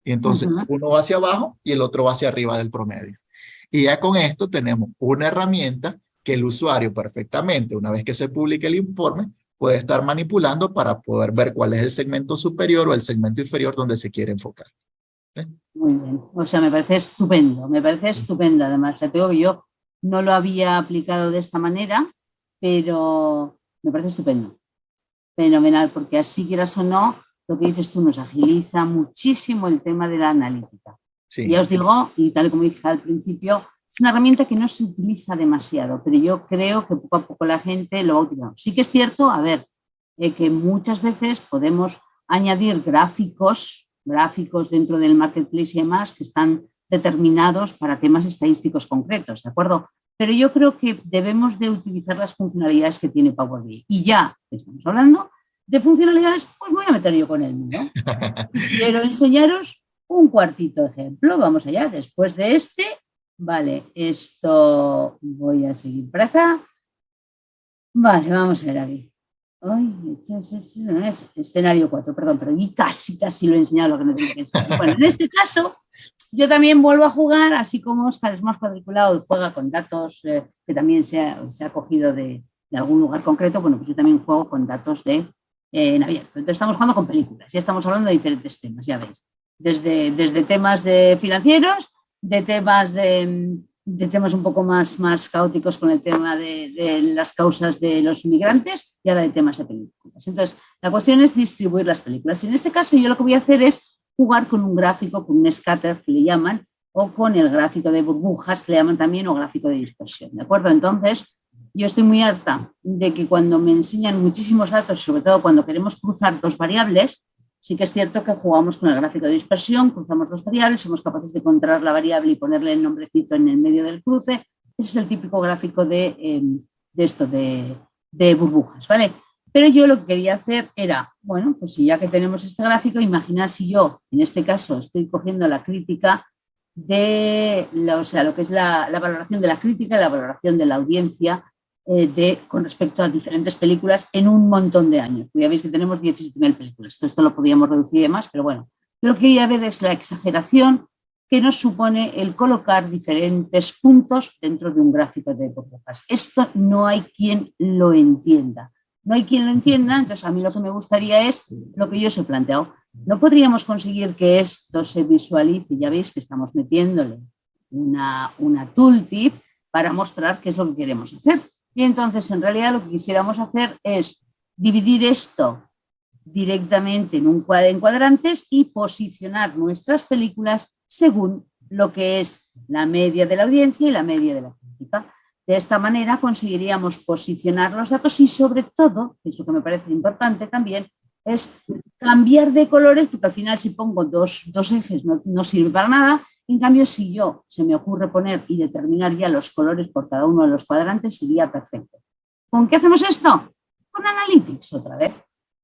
Y entonces, uno va hacia abajo y el otro va hacia arriba del promedio. Y ya con esto tenemos una herramienta que el usuario perfectamente, una vez que se publique el informe, puede estar manipulando para poder ver cuál es el segmento superior o el segmento inferior donde se quiere enfocar. Muy bien. O sea, me parece estupendo además. Ya te digo que yo no lo había aplicado de esta manera, pero me parece estupendo. Fenomenal, porque así quieras o no, lo que dices tú nos agiliza muchísimo el tema de la analítica. Sí. Ya os digo, y tal como dije al principio, es una herramienta que no se utiliza demasiado, pero yo creo que poco a poco la gente lo va utilizando. Sí que es cierto, a ver, que muchas veces podemos añadir gráficos dentro del marketplace y demás que están determinados para temas estadísticos concretos, ¿de acuerdo? Pero yo creo que debemos de utilizar las funcionalidades que tiene Power BI. Y ya estamos hablando de funcionalidades, pues voy a meter yo con él, ¿no? Quiero enseñaros un cuartito ejemplo. Vamos allá, después de este, vale, esto voy a seguir para acá. Vale, vamos a ver aquí. Ay, no es escenario 4, perdón, pero y casi lo he enseñado lo que no tenía que enseñar. Bueno, en este caso, yo también vuelvo a jugar, así como Óscar es más cuadriculado y juega con datos que también se ha cogido de algún lugar concreto, bueno, pues yo también juego con datos en abierto. Entonces estamos jugando con películas, ya estamos hablando de diferentes temas, ya veis. Desde temas de financieros, de temas un poco más caóticos con el tema de las causas de los migrantes y ahora de temas de películas. Entonces, la cuestión es distribuir las películas. Y en este caso yo lo que voy a hacer es jugar con un gráfico, con un scatter que le llaman, o con el gráfico de burbujas que le llaman también, o gráfico de dispersión, ¿de acuerdo? Entonces, yo estoy muy harta de que cuando me enseñan muchísimos datos, sobre todo cuando queremos cruzar dos variables, sí que es cierto que jugamos con el gráfico de dispersión, cruzamos dos variables, somos capaces de encontrar la variable y ponerle el nombrecito en el medio del cruce. Ese es el típico gráfico de burbujas, ¿vale? Pero yo lo que quería hacer era, bueno, pues si ya que tenemos este gráfico, imaginar si yo, en este caso, estoy cogiendo la crítica lo que es la valoración de la crítica y la valoración de la audiencia con respecto a diferentes películas en un montón de años. Ya veis que tenemos 17.000 películas. Esto lo podíamos reducir y demás, pero bueno, yo lo que quería ver es la exageración que nos supone el colocar diferentes puntos dentro de un gráfico de burbujas. Esto no hay quien lo entienda. No hay quien lo entienda, entonces a mí lo que me gustaría es lo que yo os he planteado. No podríamos conseguir que esto se visualice, ya veis que estamos metiéndole una tooltip para mostrar qué es lo que queremos hacer. Y entonces, en realidad, lo que quisiéramos hacer es dividir esto directamente en cuadrantes y posicionar nuestras películas según lo que es la media de la audiencia y la media de la crítica. De esta manera conseguiríamos posicionar los datos y, sobre todo, que es lo que me parece importante también, es cambiar de colores, porque al final si pongo dos ejes no sirve para nada, En cambio, si yo se me ocurre poner y determinar ya los colores por cada uno de los cuadrantes, sería perfecto. ¿Con qué hacemos esto? Con Analytics otra vez.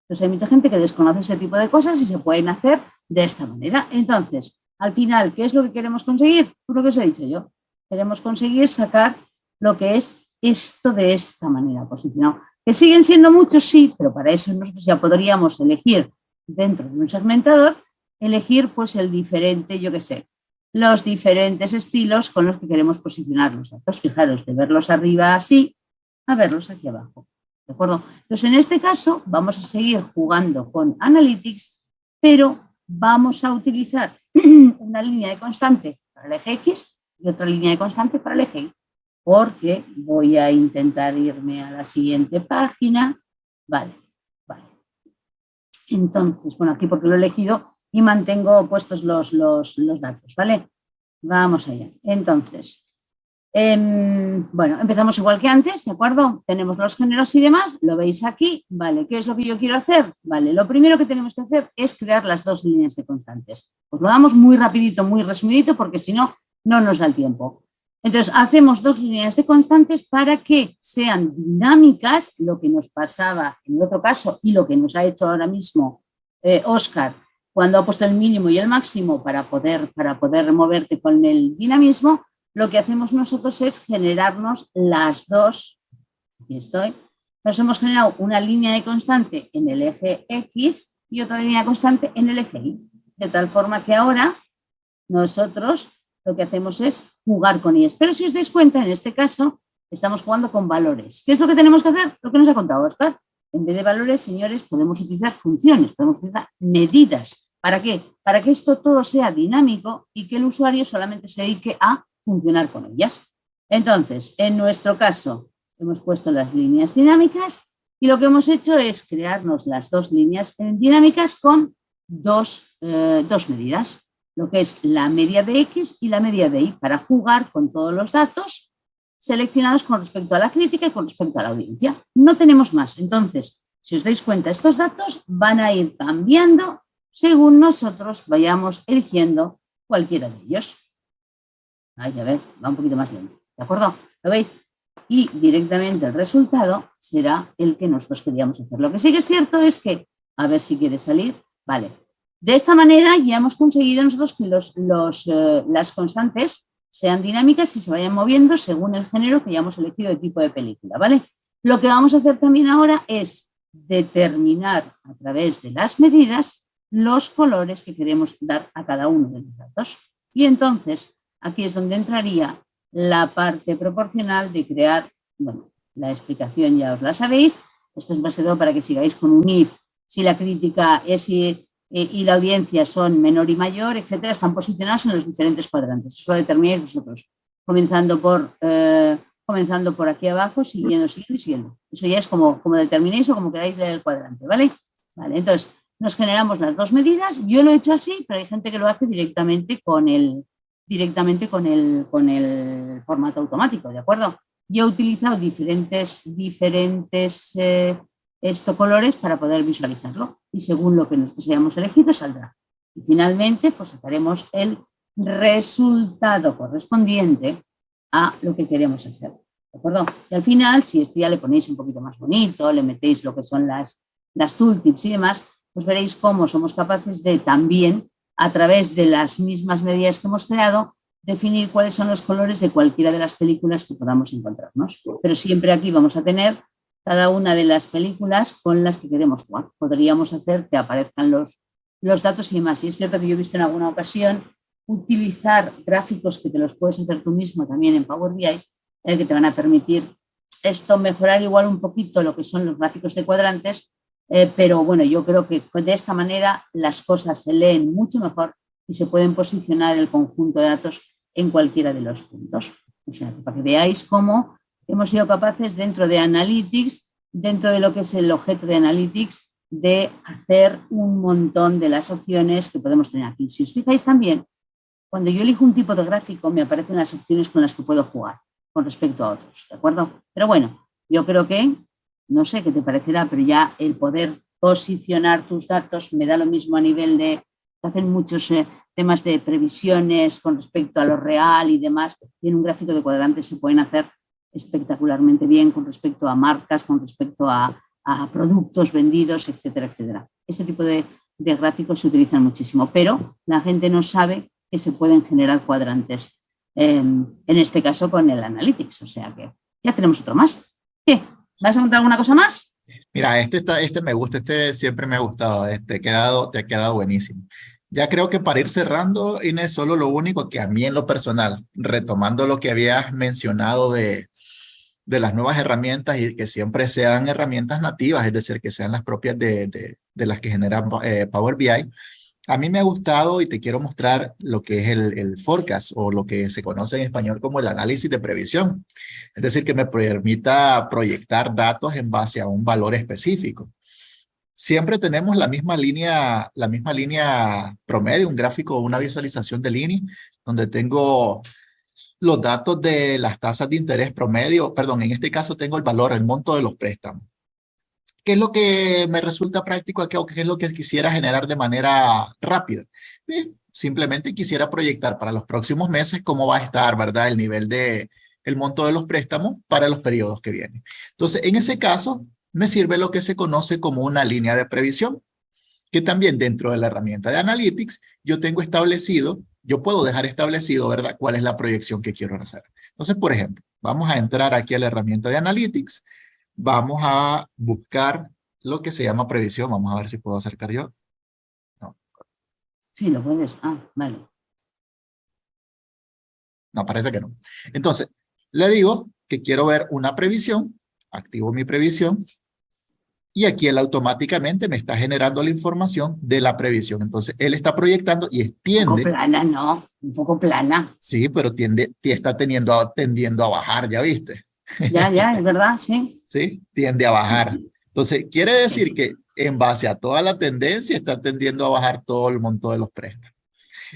Entonces hay mucha gente que desconoce ese tipo de cosas y se pueden hacer de esta manera. Entonces, al final, ¿qué es lo que queremos conseguir? Pues lo que os he dicho yo. Queremos conseguir sacar lo que es esto de esta manera posicionado. ¿Que siguen siendo muchos? Sí, pero para eso nosotros ya podríamos elegir dentro de un segmentador, elegir pues el diferente, yo qué sé, los diferentes estilos con los que queremos posicionar los datos. Fijaros, de verlos arriba así a verlos aquí abajo. ¿De acuerdo? Entonces, en este caso, vamos a seguir jugando con Analytics, pero vamos a utilizar una línea de constante para el eje X y otra línea de constante para el eje Y, porque voy a intentar irme a la siguiente página. Vale. Entonces, bueno, aquí porque lo he elegido y mantengo puestos los datos, ¿vale? Vamos allá. Entonces, bueno, empezamos igual que antes, ¿de acuerdo? Tenemos los géneros y demás, lo veis aquí, ¿vale? ¿Qué es lo que yo quiero hacer? Vale, lo primero que tenemos que hacer es crear las dos líneas de constantes. Pues lo damos muy rapidito, muy resumidito, porque si no, no nos da el tiempo. Entonces, hacemos dos líneas de constantes para que sean dinámicas, lo que nos pasaba en el otro caso y lo que nos ha hecho ahora mismo Óscar, cuando ha puesto el mínimo y el máximo para poder moverte con el dinamismo. Lo que hacemos nosotros es generarnos las dos. Aquí estoy. Nos hemos generado una línea de constante en el eje X y otra línea de constante en el eje Y. De tal forma que ahora nosotros lo que hacemos es jugar con ellas. Pero si os dais cuenta, en este caso, estamos jugando con valores. ¿Qué es lo que tenemos que hacer? Lo que nos ha contado Óscar. En vez de valores, señores, podemos utilizar funciones, podemos utilizar medidas. ¿Para qué? Para que esto todo sea dinámico y que el usuario solamente se dedique a funcionar con ellas. Entonces, en nuestro caso, hemos puesto las líneas dinámicas y lo que hemos hecho es crearnos las dos líneas dinámicas con dos medidas, lo que es la media de X y la media de Y, para jugar con todos los datos seleccionados con respecto a la crítica y con respecto a la audiencia. No tenemos más. Entonces, si os dais cuenta, estos datos van a ir cambiando según nosotros vayamos eligiendo cualquiera de ellos. Ahí, a ver, va un poquito más lento. ¿De acuerdo? ¿Lo veis? Y directamente el resultado será el que nosotros queríamos hacer. Lo que sí que es cierto es que, a ver si quiere salir, vale. De esta manera ya hemos conseguido nosotros que las constantes sean dinámicas y se vayan moviendo según el género que ya hemos elegido de tipo de película, ¿vale? Lo que vamos a hacer también ahora es determinar a través de las medidas los colores que queremos dar a cada uno de los datos. Y entonces, aquí es donde entraría la parte proporcional de crear, bueno, la explicación ya os la sabéis. Esto es más que todo para que sigáis con un if, si la crítica es y la audiencia son menor y mayor, etcétera, están posicionados en los diferentes cuadrantes. Eso lo determináis vosotros, comenzando por aquí abajo, siguiendo. Eso ya es como determinéis o como queráis leer el cuadrante, ¿vale? Vale, entonces nos generamos las dos medidas. Yo lo he hecho así, pero hay gente que lo hace directamente con el formato automático, ¿de acuerdo? Yo he utilizado diferentes colores para poder visualizarlo y según lo que nosotros hayamos elegido saldrá. Y finalmente, pues sacaremos el resultado correspondiente a lo que queremos hacer, ¿de acuerdo? Y al final, si esto ya le ponéis un poquito más bonito, le metéis lo que son las tooltips y demás, pues veréis cómo somos capaces de también, a través de las mismas medidas que hemos creado, definir cuáles son los colores de cualquiera de las películas que podamos encontrarnos. Pero siempre aquí vamos a tener cada una de las películas con las que queremos jugar. Podríamos hacer que aparezcan los datos y demás. Y es cierto que yo he visto en alguna ocasión utilizar gráficos que te los puedes hacer tú mismo también en Power BI, que te van a permitir esto mejorar igual un poquito lo que son los gráficos de cuadrantes, pero bueno, yo creo que de esta manera las cosas se leen mucho mejor y se pueden posicionar el conjunto de datos en cualquiera de los puntos. O sea, para que veáis cómo hemos sido capaces dentro de Analytics, dentro de lo que es el objeto de Analytics, de hacer un montón de las opciones que podemos tener aquí. Si os fijáis también, cuando yo elijo un tipo de gráfico me aparecen las opciones con las que puedo jugar con respecto a otros, ¿de acuerdo? Pero bueno, yo creo que, no sé qué te parecerá, pero ya el poder posicionar tus datos me da lo mismo a nivel de, hacen muchos temas de previsiones con respecto a lo real y demás, y en un gráfico de cuadrantes se pueden hacer espectacularmente bien con respecto a marcas, con respecto a productos vendidos, etcétera, etcétera. Este tipo de gráficos se utilizan muchísimo, pero la gente no sabe que se pueden generar cuadrantes, en este caso con el Analytics, o sea que ya tenemos otro más. ¿Qué? ¿Vas a contar alguna cosa más? Mira, este me gusta, este siempre me ha gustado, te ha quedado buenísimo. Ya creo que para ir cerrando, Inés, solo lo único que a mí en lo personal, retomando lo que habías mencionado de las nuevas herramientas y que siempre sean herramientas nativas, es decir, que sean las propias de las que genera Power BI. A mí me ha gustado y te quiero mostrar lo que es el forecast o lo que se conoce en español como el análisis de previsión. Es decir, que me permita proyectar datos en base a un valor específico. Siempre tenemos la misma línea promedio, un gráfico o una visualización de línea, donde tengo los datos de las tasas de interés promedio, perdón, en este caso tengo el valor, el monto de los préstamos. ¿Qué es lo que me resulta práctico aquí o qué es lo que quisiera generar de manera rápida? Simplemente quisiera proyectar para los próximos meses cómo va a estar, ¿verdad? El nivel el monto de los préstamos para los periodos que vienen. Entonces, en ese caso, me sirve lo que se conoce como una línea de previsión, que también dentro de la herramienta de Analytics, yo puedo dejar establecido, ¿verdad? Cuál es la proyección que quiero hacer. Entonces, por ejemplo, vamos a entrar aquí a la herramienta de Analytics. Vamos a buscar lo que se llama previsión. Vamos a ver si puedo acercar yo. No. Sí, lo puedes. Ah, vale. No, parece que no. Entonces, le digo que quiero ver una previsión. Activo mi previsión. Y aquí él automáticamente me está generando la información de la previsión. Entonces, él está proyectando y tiende. Un poco plana, ¿no? Un poco plana. Sí, pero está tendiendo a bajar, ¿ya viste? Ya, es verdad, sí. Sí, tiende a bajar. Entonces, quiere decir que en base a toda la tendencia está tendiendo a bajar todo el monto de los préstamos.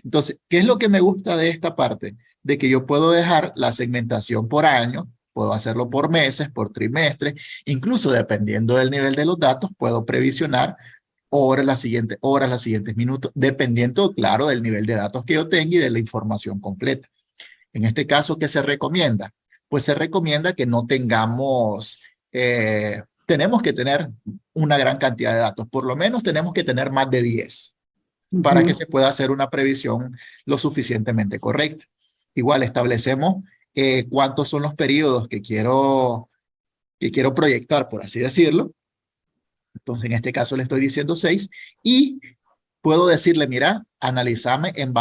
Entonces, ¿qué es lo que me gusta de esta parte? De que yo puedo dejar la segmentación por año, puedo hacerlo por meses, por trimestres, incluso dependiendo del nivel de los datos, puedo previsionar las siguientes minutos, dependiendo, claro, del nivel de datos que yo tenga y de la información completa. En este caso, ¿qué se recomienda? Pues se recomienda que no tengamos, tenemos que tener una gran cantidad de datos, por lo menos tenemos que tener más de 10 para que se pueda hacer una previsión lo suficientemente correcta. Igual establecemos cuántos son los periodos que quiero proyectar, por así decirlo. Entonces, en este caso le estoy diciendo 6 y puedo decirle, mira, omitime en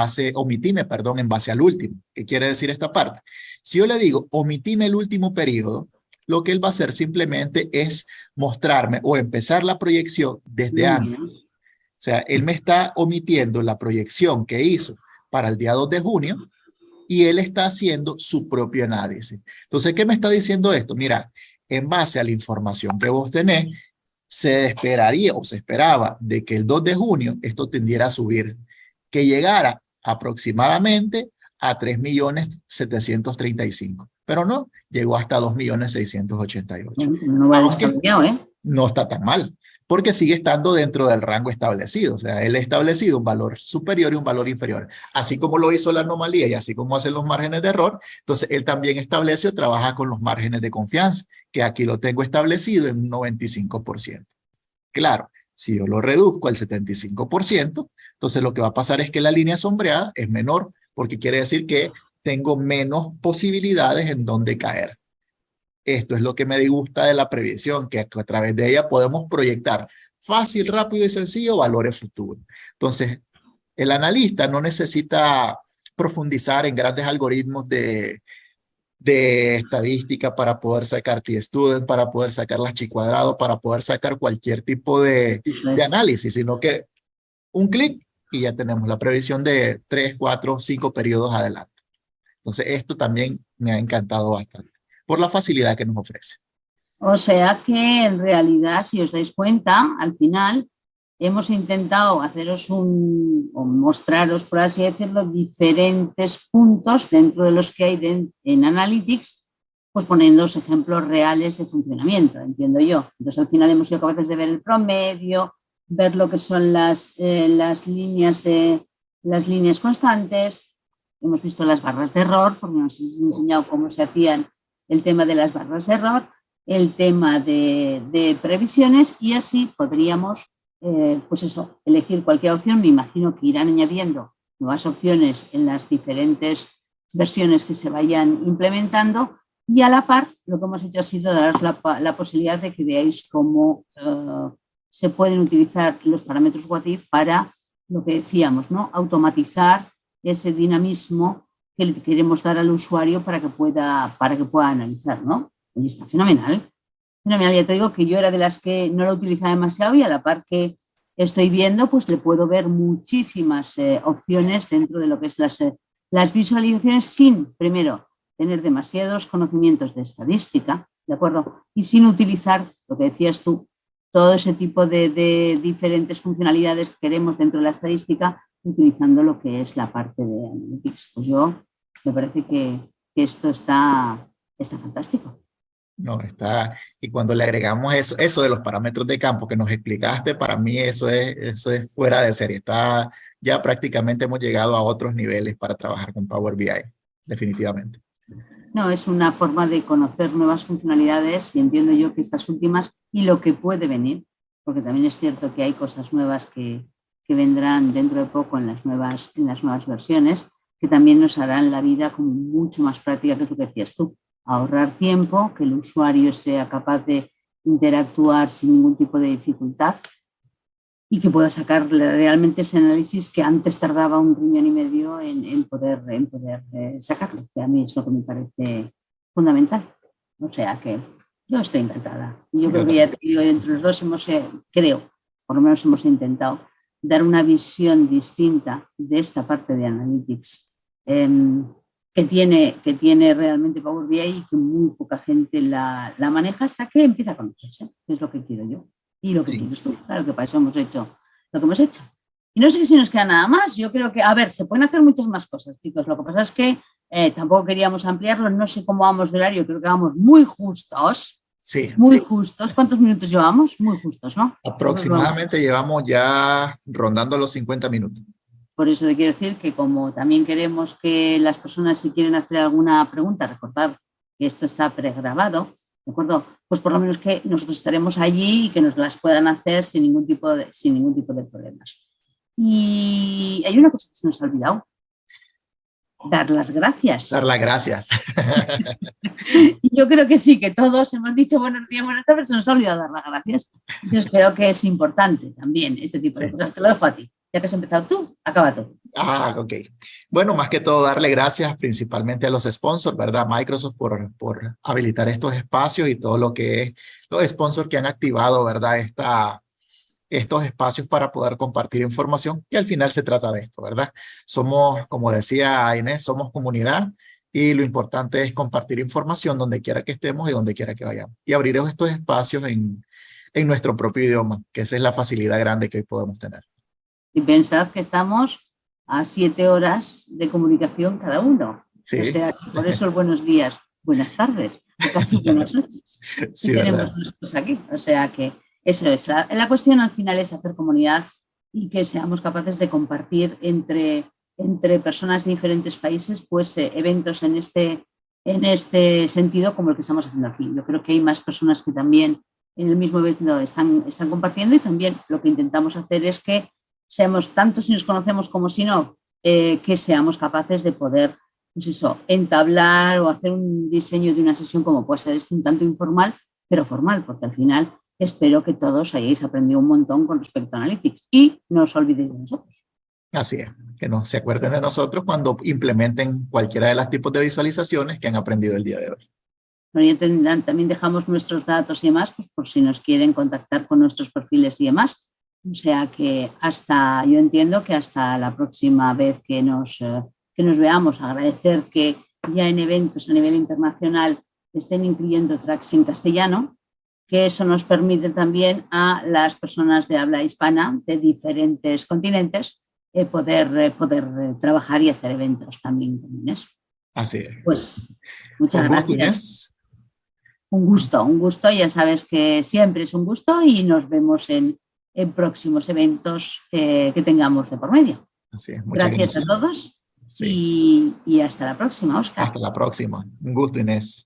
base al último. ¿Qué quiere decir esta parte? Si yo le digo, omitime el último periodo, lo que él va a hacer simplemente es mostrarme o empezar la proyección desde antes. O sea, él me está omitiendo la proyección que hizo para el día 2 de junio y él está haciendo su propio análisis. Entonces, ¿qué me está diciendo esto? Mira, en base a la información que vos tenés, se esperaría o se esperaba de que el 2 de junio esto tendiera a subir, que llegara aproximadamente a 3.735.000, pero no, llegó hasta 2.688.000. No va descabellado, ¿eh? No está tan mal, porque sigue estando dentro del rango establecido. O sea, él ha establecido un valor superior y un valor inferior. Así como lo hizo la anomalía y así como hacen los márgenes de error, entonces él también establece o trabaja con los márgenes de confianza, que aquí lo tengo establecido en un 95%. Claro, si yo lo reduzco al 75%, entonces lo que va a pasar es que la línea sombreada es menor, porque quiere decir que tengo menos posibilidades en donde caer. Esto es lo que me disgusta de la previsión, que a través de ella podemos proyectar fácil, rápido y sencillo valores futuros. Entonces, el analista no necesita profundizar en grandes algoritmos de estadística para poder sacar T-Student, para poder sacar las chi-cuadrado, para poder sacar cualquier tipo de análisis, sino que un clic y ya tenemos la previsión de 3, 4, 5 periodos adelante. Entonces, esto también me ha encantado bastante por la facilidad que nos ofrece. O sea que en realidad, si os dais cuenta, al final hemos intentado o mostraros, por así decirlo, diferentes puntos dentro de los que hay en Analytics, pues poniendo ejemplos reales de funcionamiento, entiendo yo. Entonces, al final hemos sido capaces de ver el promedio, ver lo que son las líneas de las líneas constantes, hemos visto las barras de error, porque nos has enseñado cómo se hacían el tema de las barras de error, el tema de previsiones, y así podríamos, pues eso, elegir cualquier opción. Me imagino que irán añadiendo nuevas opciones en las diferentes versiones que se vayan implementando, y a la par lo que hemos hecho ha sido daros la posibilidad de que veáis cómo se pueden utilizar los parámetros WAT-IF para lo que decíamos, ¿no? Automatizar ese dinamismo que le queremos dar al usuario para que pueda analizar, ¿no? Y está fenomenal. Fenomenal, ya te digo que yo era de las que no lo utilizaba demasiado, y a la par que estoy viendo, pues le puedo ver muchísimas opciones dentro de lo que es las visualizaciones, sin, primero, tener demasiados conocimientos de estadística, ¿de acuerdo? Y sin utilizar, lo que decías tú, todo ese tipo de diferentes funcionalidades que queremos dentro de la estadística, utilizando lo que es la parte de Analytics. Pues yo me parece que esto está fantástico. No, está, y cuando le agregamos eso de los parámetros de campo que nos explicaste, para mí eso es fuera de serie. Está, ya prácticamente hemos llegado a otros niveles para trabajar con Power BI, definitivamente. No, es una forma de conocer nuevas funcionalidades, y entiendo yo que estas últimas y lo que puede venir, porque también es cierto que hay cosas nuevas que vendrán dentro de poco en las nuevas versiones, que también nos harán la vida como mucho más práctica, que es lo que decías tú. Ahorrar tiempo, que el usuario sea capaz de interactuar sin ningún tipo de dificultad y que pueda sacar realmente ese análisis que antes tardaba 1 riñón y medio en poder sacarlo, que a mí es lo que me parece fundamental. O sea que yo estoy encantada. Yo creo que ya te digo, entre los dos por lo menos hemos intentado dar una visión distinta de esta parte de Analytics que tiene realmente Power BI, y que muy poca gente la maneja hasta que empieza a conocerse, que es lo que quiero yo y lo que quieres tú. Claro que para eso hemos hecho lo que hemos hecho. Y no sé si nos queda nada más. Yo creo que, a ver, se pueden hacer muchas más cosas, chicos. Lo que pasa es que tampoco queríamos ampliarlo. No sé cómo vamos de horario, creo que vamos muy justos. Sí. Muy justos. ¿Cuántos minutos llevamos? Muy justos, ¿no? Aproximadamente llevamos ya rondando los 50 minutos. Por eso te quiero decir que, como también queremos que las personas, si quieren hacer alguna pregunta, recordad que esto está pregrabado, ¿de acuerdo? Pues por lo menos que nosotros estaremos allí y que nos las puedan hacer sin ningún tipo de problemas. Y hay una cosa que se nos ha olvidado. Dar las gracias. Dar las gracias. Yo creo que sí, que todos hemos dicho buenos días, buenas tardes, se nos ha olvidado dar las gracias. Entonces creo que es importante también este tipo de cosas. Te lo dejo a ti. Ya que has empezado tú, acaba tú. Ok. Bueno, más que todo darle gracias principalmente a los sponsors, ¿verdad? Microsoft por habilitar estos espacios y todo lo que es los sponsors que han activado, ¿verdad? Estos espacios para poder compartir información, y al final se trata de esto, ¿verdad? Somos, como decía Inés, somos comunidad, y lo importante es compartir información donde quiera que estemos y donde quiera que vayamos. Y abrir estos espacios en nuestro propio idioma, que esa es la facilidad grande que hoy podemos tener. Y pensad que estamos a 7 horas de comunicación cada uno. Sí. O sea, por eso el buenos días, buenas tardes, o casi buenas noches. Sí, tenemos nosotros aquí. O sea que eso es. La cuestión al final es hacer comunidad y que seamos capaces de compartir entre personas de diferentes países, pues eventos en este sentido, como el que estamos haciendo aquí. Yo creo que hay más personas que también en el mismo evento están compartiendo, y también lo que intentamos hacer es que seamos, tanto si nos conocemos como si no, que seamos capaces de poder, pues eso, entablar o hacer un diseño de una sesión como puede ser esto, un tanto informal, pero formal, porque al final espero que todos hayáis aprendido un montón con respecto a Analytics, y no os olvidéis de nosotros. Así es, que no se acuerden de nosotros cuando implementen cualquiera de los tipos de visualizaciones que han aprendido el día de hoy. Bueno, ya también dejamos nuestros datos y demás, pues por si nos quieren contactar con nuestros perfiles y demás. O sea que yo entiendo que hasta la próxima vez que nos veamos, agradecer que ya en eventos a nivel internacional estén incluyendo tracks en castellano, que eso nos permite también a las personas de habla hispana de diferentes continentes poder trabajar y hacer eventos también con Inés. Así es. Pues muchas gracias. Inés. Un gusto, ya sabes que siempre es un gusto, y nos vemos en próximos eventos que tengamos de por medio. Así es. Muchas Gracias a todos Sí. y hasta la próxima, Óscar. Hasta la próxima. Un gusto, Inés.